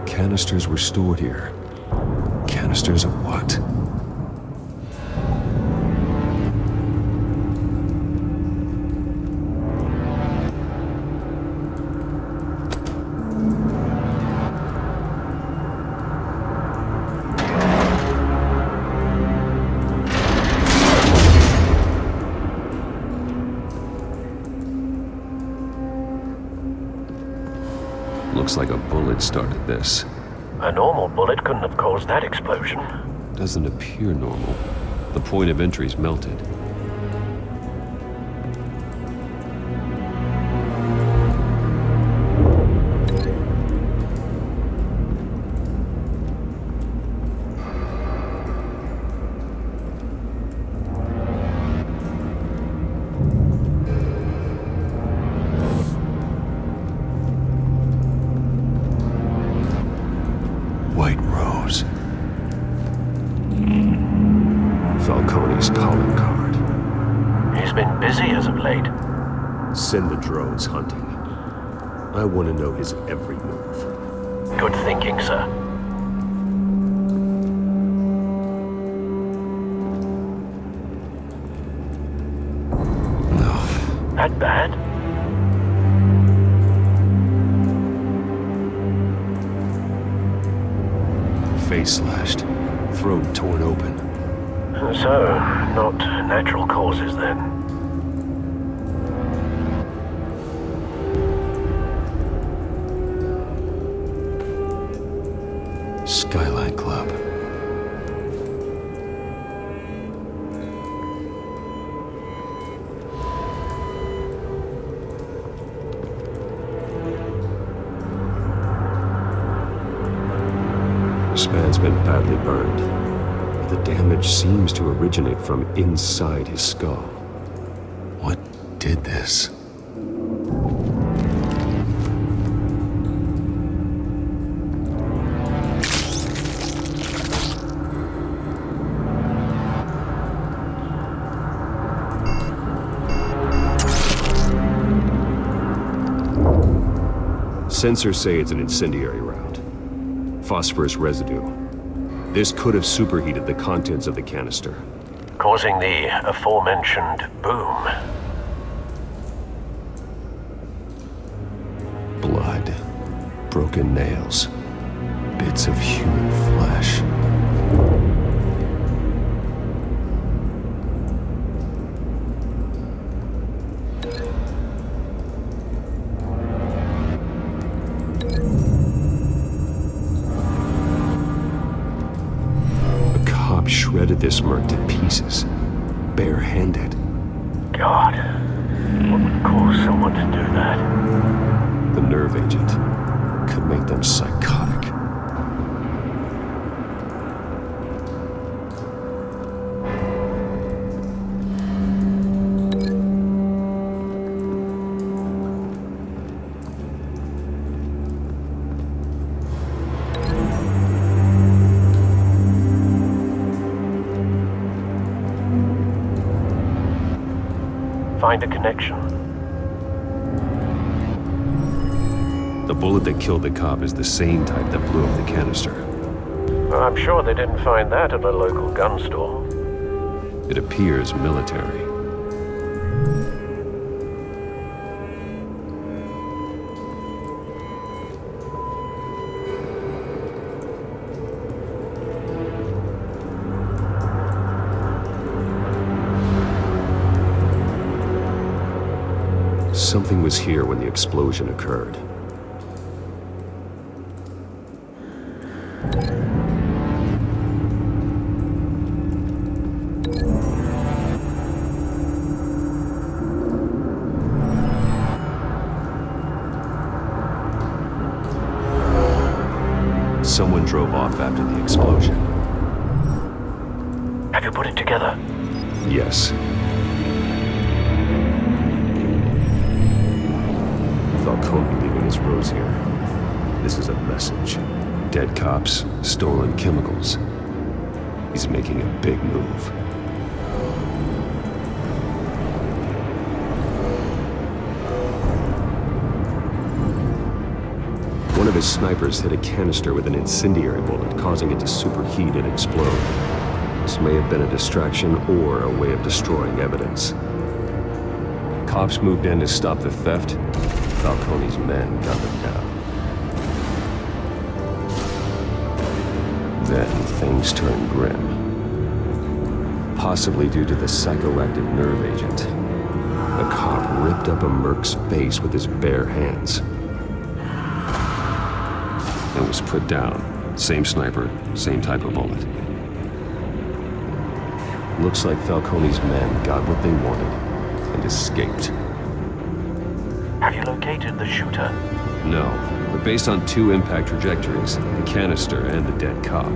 Canisters were stored here. Canisters of what? Looks like a bullet started this. A normal bullet couldn't have caused that explosion. Doesn't appear normal. The point of entry's melted. White Rose. Falcone's calling card. He's been busy as of late. Send the drones hunting. I want to know his every move. Good thinking, sir. No. That bad? Face slashed, throat torn open. So, not natural causes then. been badly burned. The damage seems to originate from inside his skull. What did this? Sensors say it's an incendiary round. Phosphorus residue. This could have superheated the contents of the canister, causing the aforementioned boom. Blood, broken nails, bits of human flesh. Shredded this merc to pieces, bare-handed. God, what would cause someone to do that? The nerve agent could make them psychotic. Find a connection. The bullet that killed the cop is the same type that blew up the canister. Well, I'm sure they didn't find that at a local gun store. It appears military. Something was here when the explosion occurred. Someone drove off after the explosion. Have you put it together? Yes. Falcone leaving his rose here. This is a message. Dead cops, stolen chemicals. He's making a big move. One of his snipers hit a canister with an incendiary bullet, causing it to superheat and explode. This may have been a distraction or a way of destroying evidence. Cops moved in to stop the theft. Falcone's men got them down. Then things turned grim. Possibly due to the psychoactive nerve agent. A cop ripped up a merc's face with his bare hands. And was put down. Same sniper, same type of bullet. Looks like Falcone's men got what they wanted and escaped. Have you located the shooter? No, but based on two impact trajectories, the canister and the dead cop,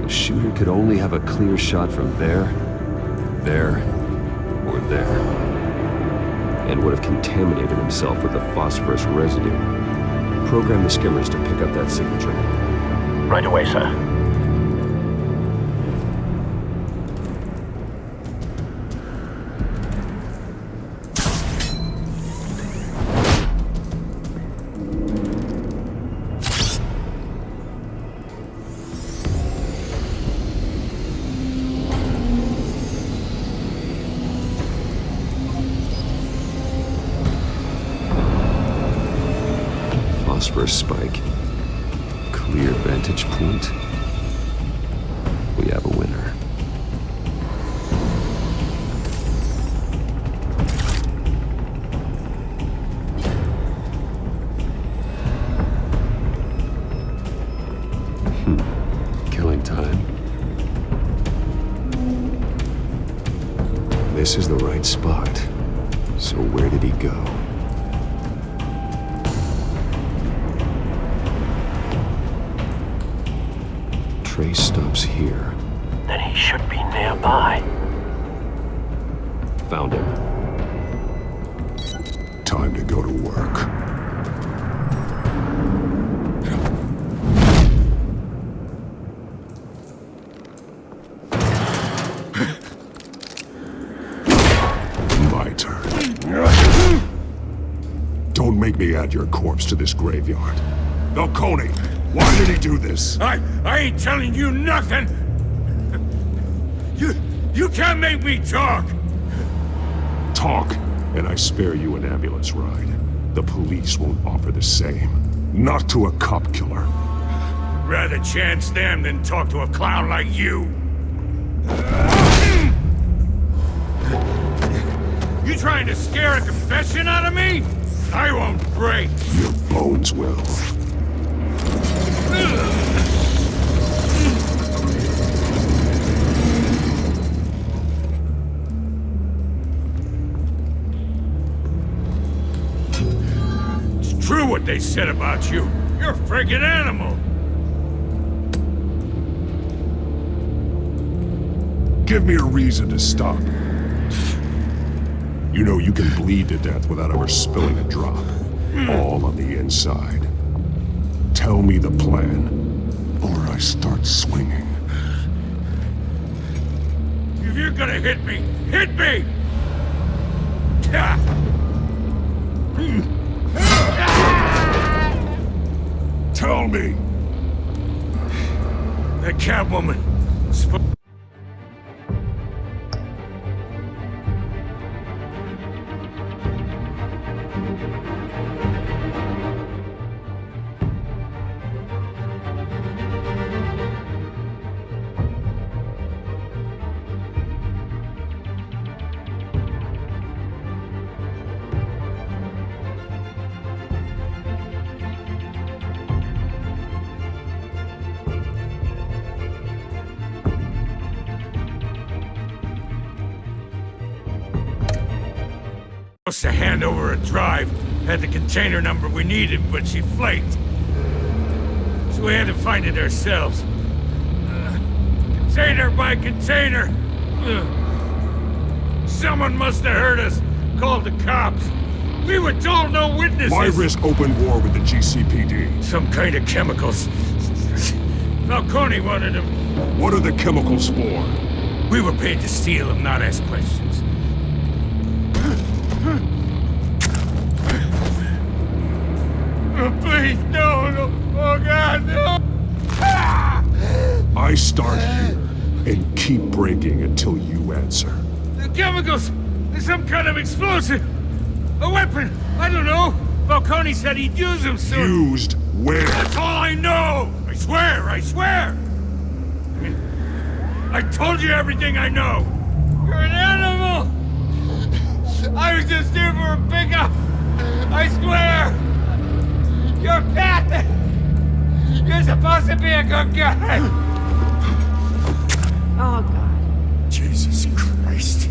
the shooter could only have a clear shot from there, or there, and would have contaminated himself with the phosphorus residue. Program the skimmers to pick up that signature. Right away, sir. Phosphorus spike. Clear vantage point. We have a winner. Killing time. This is the right spot. So where did he go? trace stops here. Then he should be nearby. Found him. Time to go to work. My turn. Don't make me add your corpse to this graveyard. Falcone, why did he do this? I ain't telling you nothing! You can't make me talk! Talk, and I spare you an ambulance ride. The police won't offer the same. Not to a cop killer. Rather chance them than talk to a clown like you. You trying to scare a confession out of me? I won't break. Your bones will. It's true what they said about you. You're a friggin' animal. Give me a reason to stop. You know you can bleed to death without ever spilling a drop. All on the inside. Tell me the plan, or I start swinging. If you're gonna hit me, hit me! Tell me! That Catwoman... to hand over a drive. Had the container number we needed, but she flaked. So we had to find it ourselves. Container by container. Someone must have heard us. Called the cops. We were told no witnesses. Why risk open war with the GCPD? Some kind of chemicals. Falcone wanted them. What are the chemicals for? We were paid to steal them, not ask questions. Oh, please, no. Oh, God, no. I start here and keep breaking until you answer. The chemicals! There's some kind of explosive! A weapon! I don't know! Falcone said he'd use them soon! Used where? That's all I know! I swear! I told you everything I know! You're an animal! I was just here for a pickup! I swear! You're a pet! You're supposed to be a good guy! Oh, God. Jesus Christ.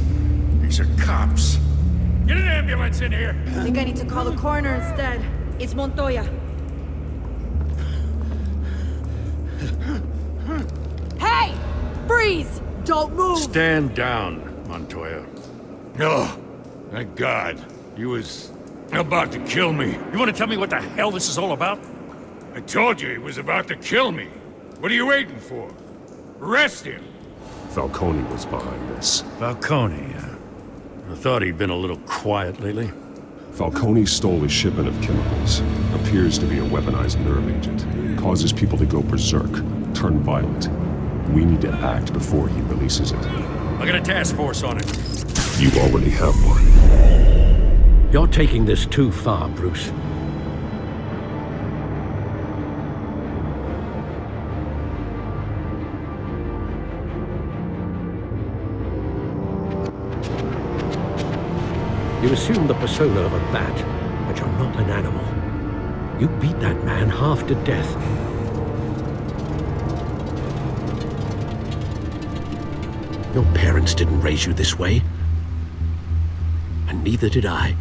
These are cops. Get an ambulance in here! I think I need to call the coroner instead. It's Montoya. Hey! Freeze! Don't move! Stand down, Montoya. Oh, thank God. He was about to kill me. You want to tell me what the hell this is all about? I told you he was about to kill me. What are you waiting for? Arrest him. Falcone was behind this. Falcone, I thought he'd been a little quiet lately. Falcone stole a shipment of chemicals. Appears to be a weaponized nerve agent. Causes people to go berserk, turn violent. We need to act before he releases it. I got a task force on it. You already have one. You're taking this too far, Bruce. You assume the persona of a bat, but you're not an animal. You beat that man half to death. Your parents didn't raise you this way. And neither did I.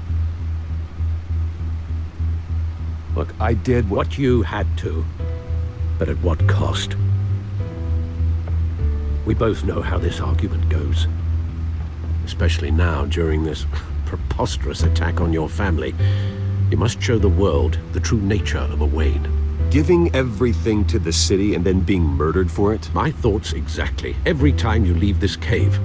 Look, I did what you had to, but at what cost? We both know how this argument goes. Especially now, during this preposterous attack on your family. You must show the world the true nature of a Wayne. Giving everything to the city and then being murdered for it? My thoughts exactly. Every time you leave this cave.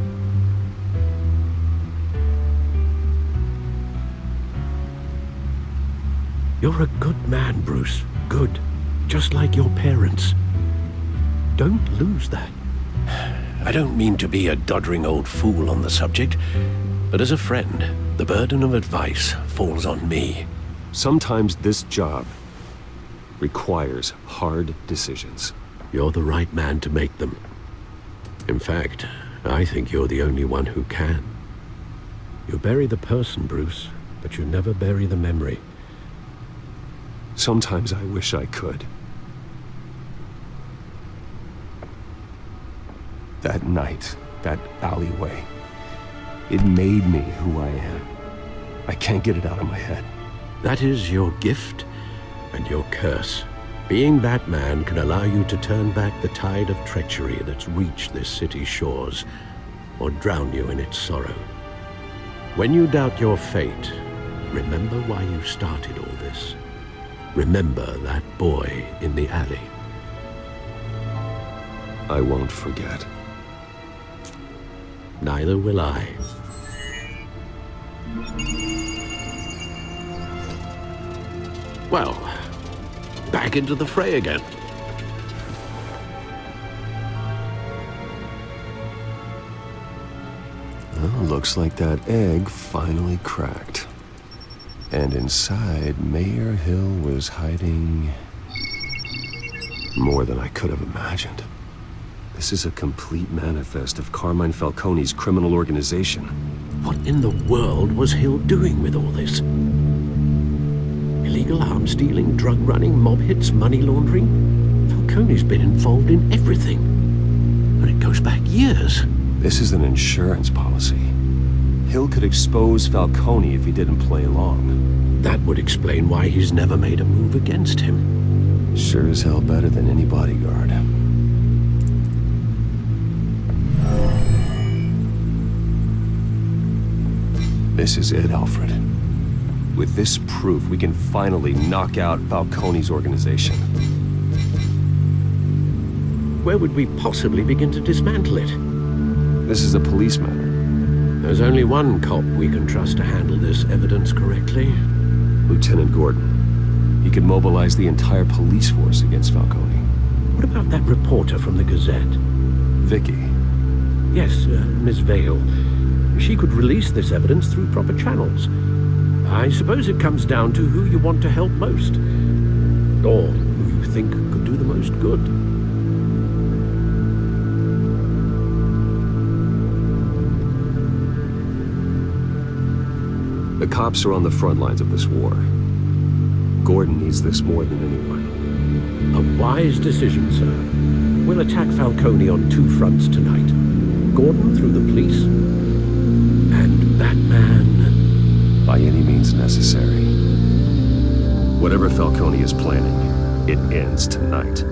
You're a good man, Bruce. Good. Just like your parents. Don't lose that. I don't mean to be a doddering old fool on the subject, but as a friend, the burden of advice falls on me. Sometimes this job requires hard decisions. You're the right man to make them. In fact, I think you're the only one who can. You bury the person, Bruce, but you never bury the memory. Sometimes I wish I could. That night, that alleyway, it made me who I am. I can't get it out of my head. That is your gift and your curse. Being Batman can allow you to turn back the tide of treachery that's reached this city's shores, or drown you in its sorrow. When you doubt your fate, remember why you started all this. Remember that boy in the alley. I won't forget. Neither will I. Well, back into the fray again. Well, looks like that egg finally cracked. And inside, Mayor Hill was hiding more than I could have imagined. This is a complete manifest of Carmine Falcone's criminal organization. What in the world was Hill doing with all this? Illegal arms dealing, drug running, mob hits, money laundering? Falcone's been involved in everything. And it goes back years. This is an insurance policy. Hill could expose Falcone if he didn't play along. That would explain why he's never made a move against him. Sure as hell better than any bodyguard. This is it, Alfred. With this proof, we can finally knock out Falcone's organization. Where would we possibly begin to dismantle it? This is a police matter. There's only one cop we can trust to handle this evidence correctly. Lieutenant Gordon. He could mobilize the entire police force against Falcone. What about that reporter from the Gazette? Vicky. Yes, Miss Vale. She could release this evidence through proper channels. I suppose it comes down to who you want to help most. Or who you think could do the most good. The cops are on the front lines of this war. Gordon needs this more than anyone. A wise decision, sir. We'll attack Falcone on two fronts tonight. Gordon through the police, and Batman... by any means necessary. Whatever Falcone is planning, it ends tonight.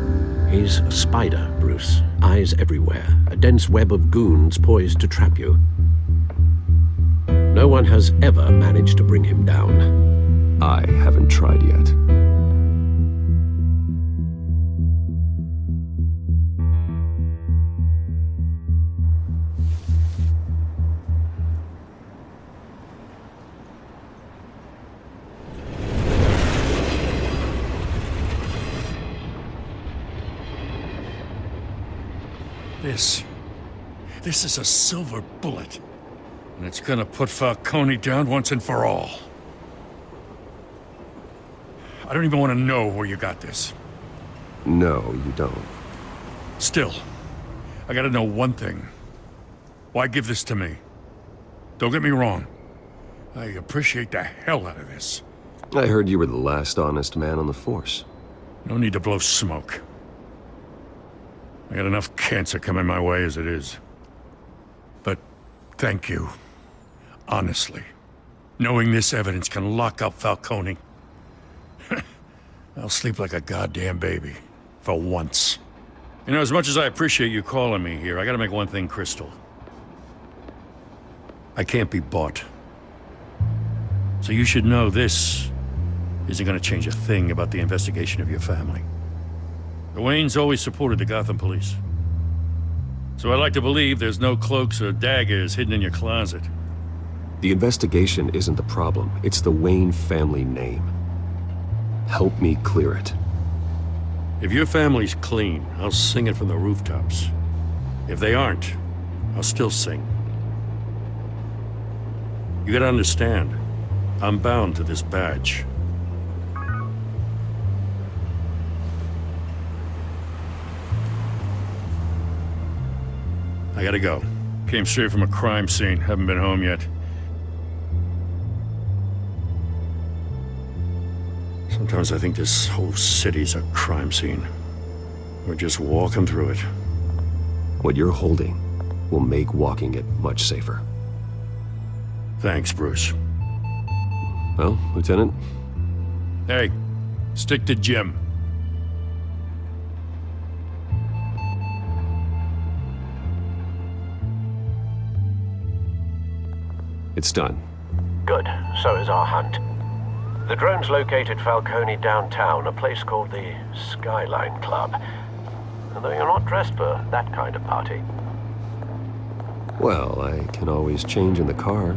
He's a spider, Bruce. Eyes everywhere. A dense web of goons poised to trap you. No one has ever managed to bring him down. I haven't tried yet. This is a silver bullet. And it's gonna put Falcone down once and for all. I don't even want to know where you got this. No, you don't. Still, I gotta know one thing. Why give this to me? Don't get me wrong. I appreciate the hell out of this. I heard you were the last honest man on the force. No need to blow smoke. I got enough cancer coming my way as it is. But thank you. Honestly. Knowing this evidence can lock up Falcone. I'll sleep like a goddamn baby. For once. You know, as much as I appreciate you calling me here, I gotta make one thing crystal. I can't be bought. So you should know this isn't gonna change a thing about the investigation of your family. The Waynes always supported the Gotham police. So I like to believe there's no cloaks or daggers hidden in your closet. The investigation isn't the problem. It's the Wayne family name. Help me clear it. If your family's clean, I'll sing it from the rooftops. If they aren't, I'll still sing. You gotta understand, I'm bound to this badge. I gotta go. Came straight from a crime scene, haven't been home yet. Sometimes I think this whole city's a crime scene. We're just walking through it. What you're holding will make walking it much safer. Thanks, Bruce. Well, Lieutenant? Hey, stick to Jim. It's done. Good. So is our hunt. The drones located Falcone downtown, a place called the Skyline Club. Although you're not dressed for that kind of party. Well, I can always change in the car.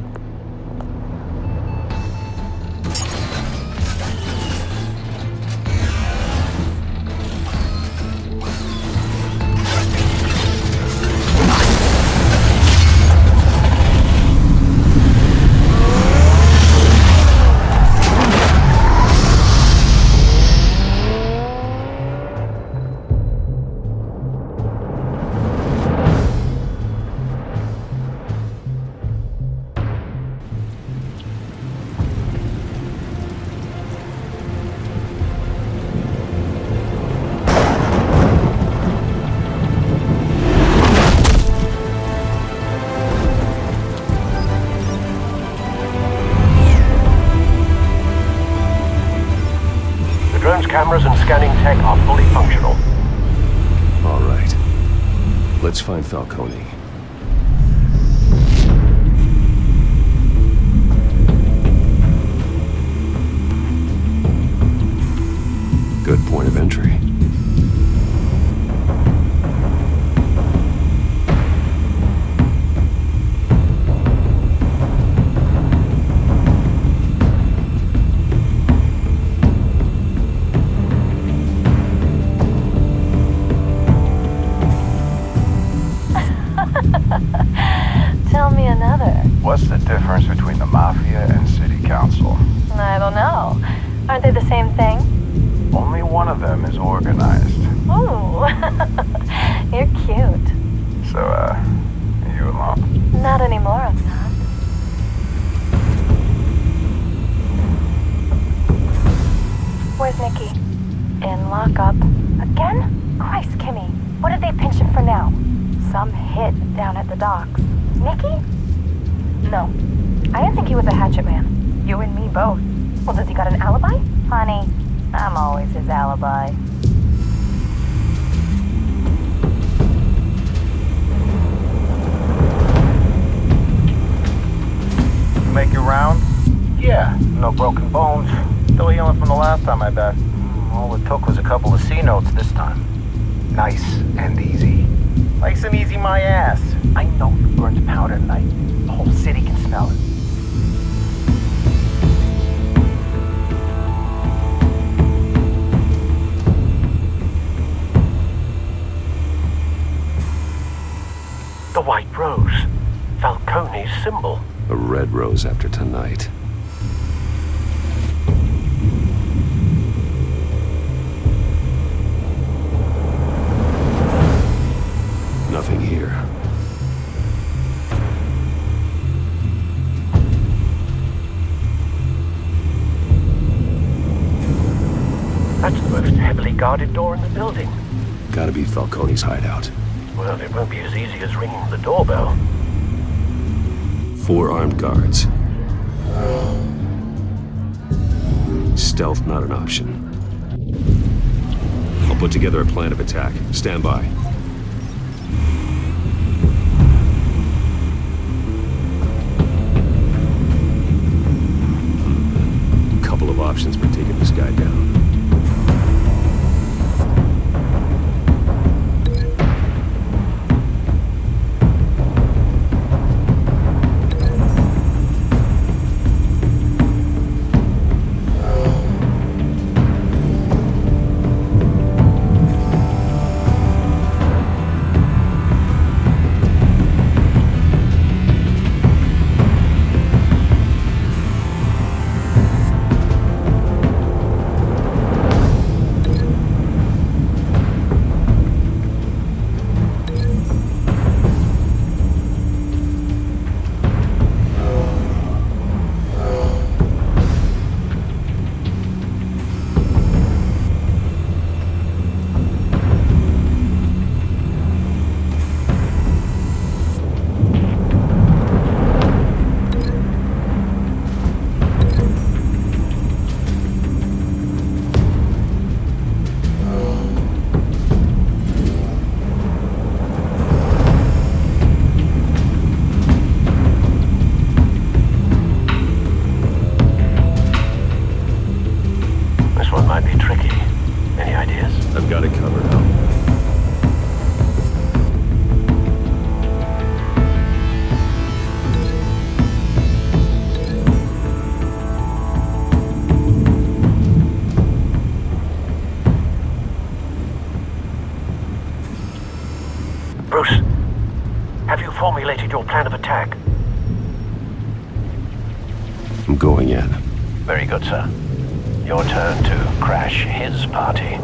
Cameras and scanning tech are fully functional. All right. Let's find Falcone. Good point of entry. Tell me another. What's the difference between the Mafia and City Council? I don't know. Aren't they the same thing? Only one of them is organized. Ooh, you're cute. So, you alone? Not anymore, I'm not. Where's Nikki? In lockup. Again? Christ, Kimmy. What did they pinch him for now? Some hit down at the docks. Nikki? No. I didn't think he was a hatchet man. You and me both. Well, does he got an alibi? Honey, I'm always his alibi. Make your round? Yeah, no broken bones. Still healing from the last time, I bet. All it took was a couple of C notes this time. Nice and easy. Nice and easy my ass. I know you burned powder tonight. The whole city can smell it. The white rose. Falcone's symbol. A red rose after tonight. Nothing here. That's the most heavily guarded door in the building. Gotta be Falcone's hideout. Well, it won't be as easy as ringing the doorbell. 4 armed guards. Stealth not an option. I'll put together a plan of attack. Stand by. Couple of options for taking this guy down. Formulated your plan of attack. I'm going in. Very good, sir. Your turn to crash his party.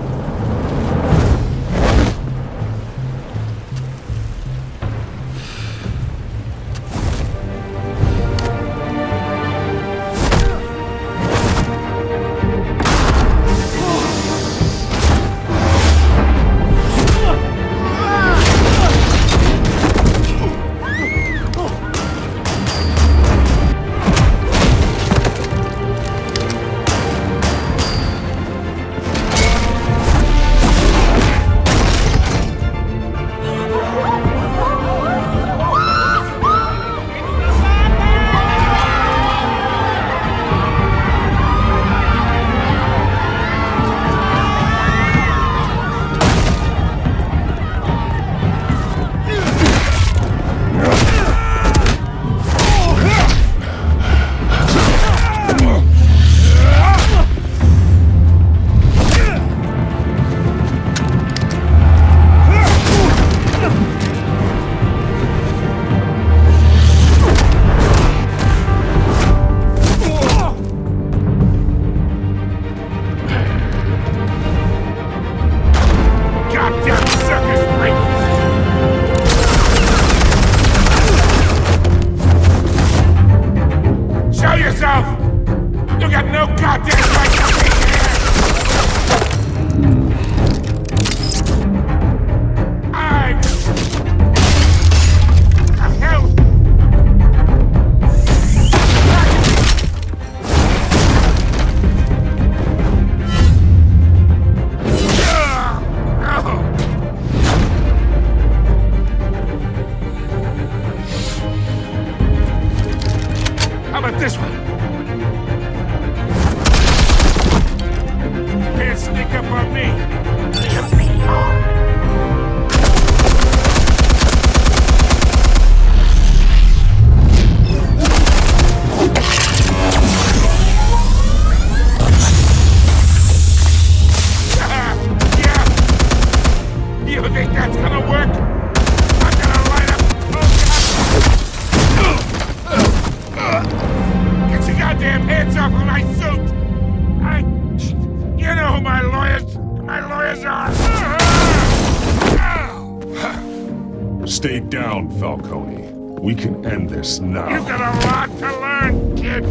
Stay down, Falcone. We can end this now. You've got a lot to learn, kid.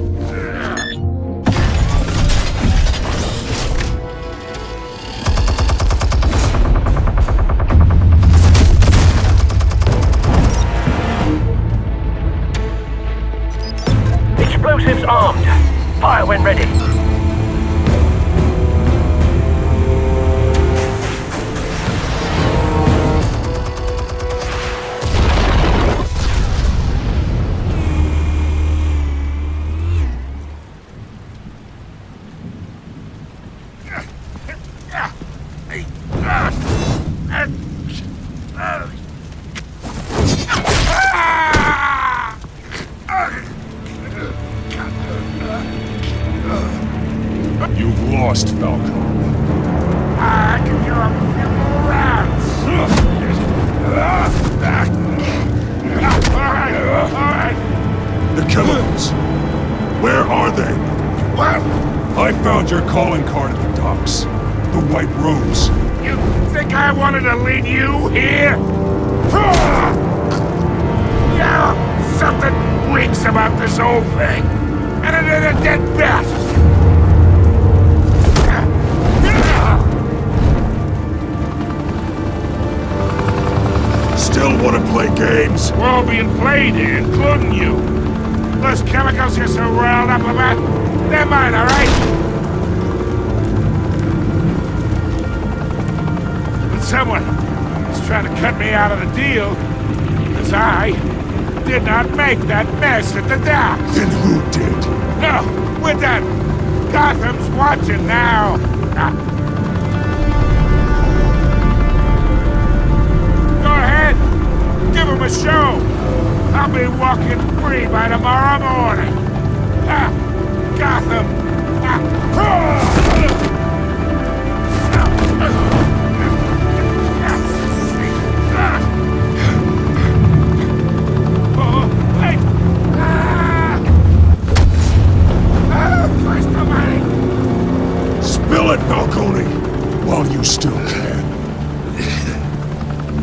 Explosives armed. Fire when ready. lost, Falcone. I can do a few more rounds. All right. The chemicals. Where are they? What? I found your calling card at the docks. The White Rose. You think I wanted to lead you here? Yeah, something reeks about this whole thing. And it is a dead bat. Still want to play games? We're all being played here, including you. Those chemicals you're so riled up about, they're mine, all right? But someone is trying to cut me out of the deal, because I did not make that mess at the docks. Then who did? No, we're done. Gotham's watching now. Go ahead. Give him a show. I'll be walking free by tomorrow morning. Gotham. Spill it, Falcone, while you still can.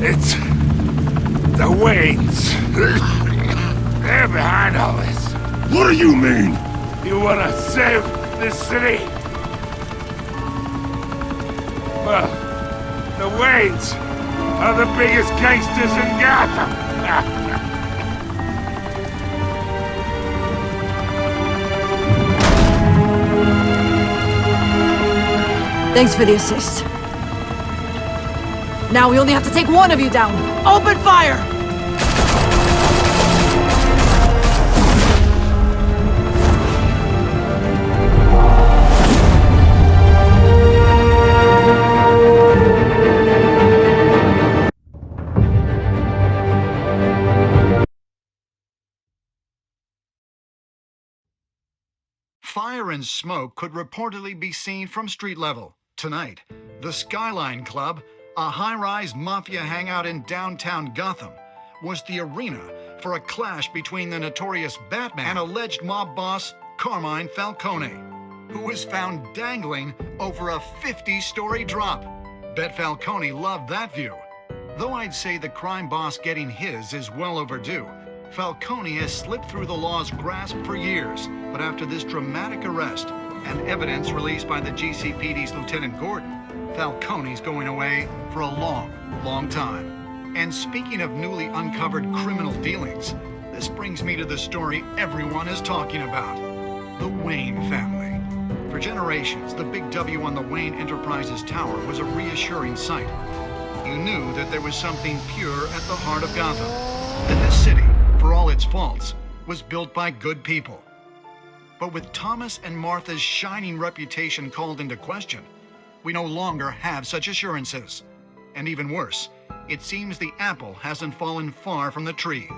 It's the Waynes. They're behind all this. What do you mean? You wanna save this city? Well, the Waynes are the biggest gangsters in Gotham. Thanks for the assist. Now we only have to take one of you down. Open fire! Fire and smoke could reportedly be seen from street level. Tonight, the Skyline Club, a high-rise mafia hangout in downtown Gotham, was the arena for a clash between the notorious Batman and alleged mob boss Carmine Falcone, who was found dangling over a 50-story drop. Bet Falcone loved that view. Though I'd say the crime boss getting his is well overdue, Falcone has slipped through the law's grasp for years, but after this dramatic arrest and evidence released by the GCPD's Lieutenant Gordon, Falcone's going away for a long, long time. And speaking of newly uncovered criminal dealings, this brings me to the story everyone is talking about: the Wayne family. For generations, the big W on the Wayne Enterprises Tower was a reassuring sight. You knew that there was something pure at the heart of Gotham, that this city, for all its faults, was built by good people. But with Thomas and Martha's shining reputation called into question, we no longer have such assurances. And even worse, it seems the apple hasn't fallen far from the tree.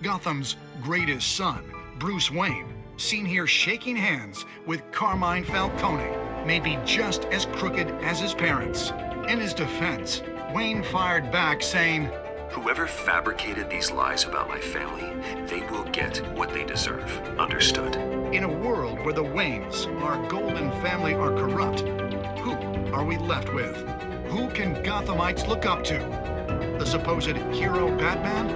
Gotham's greatest son, Bruce Wayne, seen here shaking hands with Carmine Falcone, may be just as crooked as his parents. In his defense, Wayne fired back saying, "Whoever fabricated these lies about my family, they will get what they deserve. Understood?" In a world where the Waynes, our golden family, are corrupt, who are we left with? Who can Gothamites look up to? The supposed hero Batman?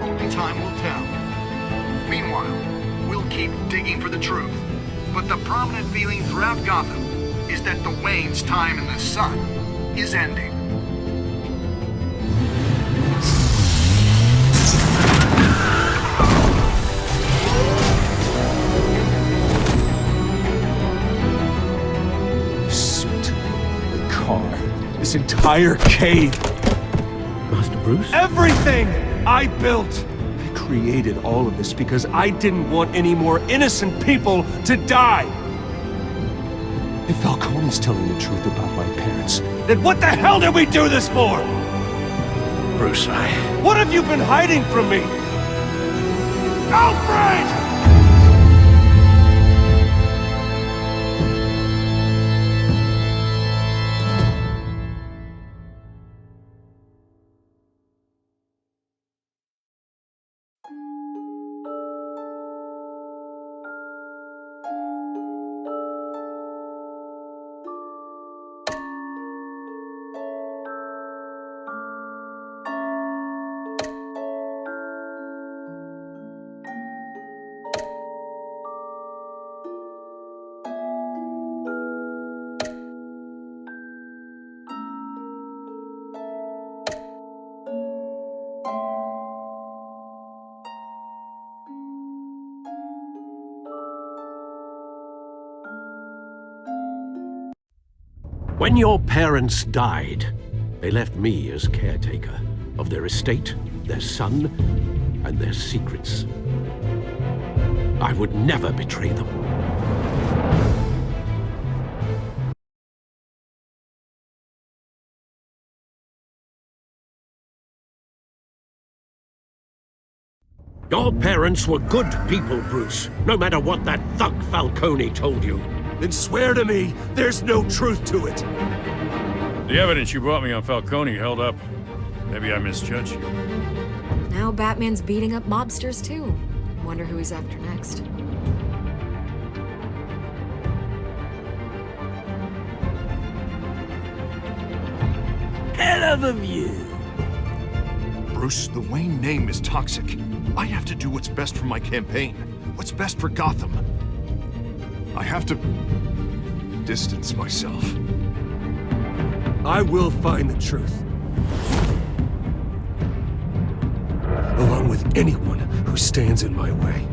Only time will tell. Meanwhile, we'll keep digging for the truth. But the prominent feeling throughout Gotham is that the Waynes' time in the sun is ending. This entire cave. Master Bruce? Everything I built. I created all of this because I didn't want any more innocent people to die. If Falcone's telling the truth about my parents, then what the hell did we do this for? Bruce, What have you been hiding from me? Alfred! When your parents died, they left me as caretaker of their estate, their son, and their secrets. I would never betray them. Your parents were good people, Bruce, no matter what that thug Falcone told you. Then swear to me there's no truth to it. The evidence you brought me on Falcone held up. Maybe I misjudged you. Now Batman's beating up mobsters too. Wonder who he's after next. Hell of a view. Bruce, the Wayne name is toxic. I have to do what's best for my campaign. What's best for Gotham. I have to distance myself. I will find the truth. Along with anyone who stands in my way.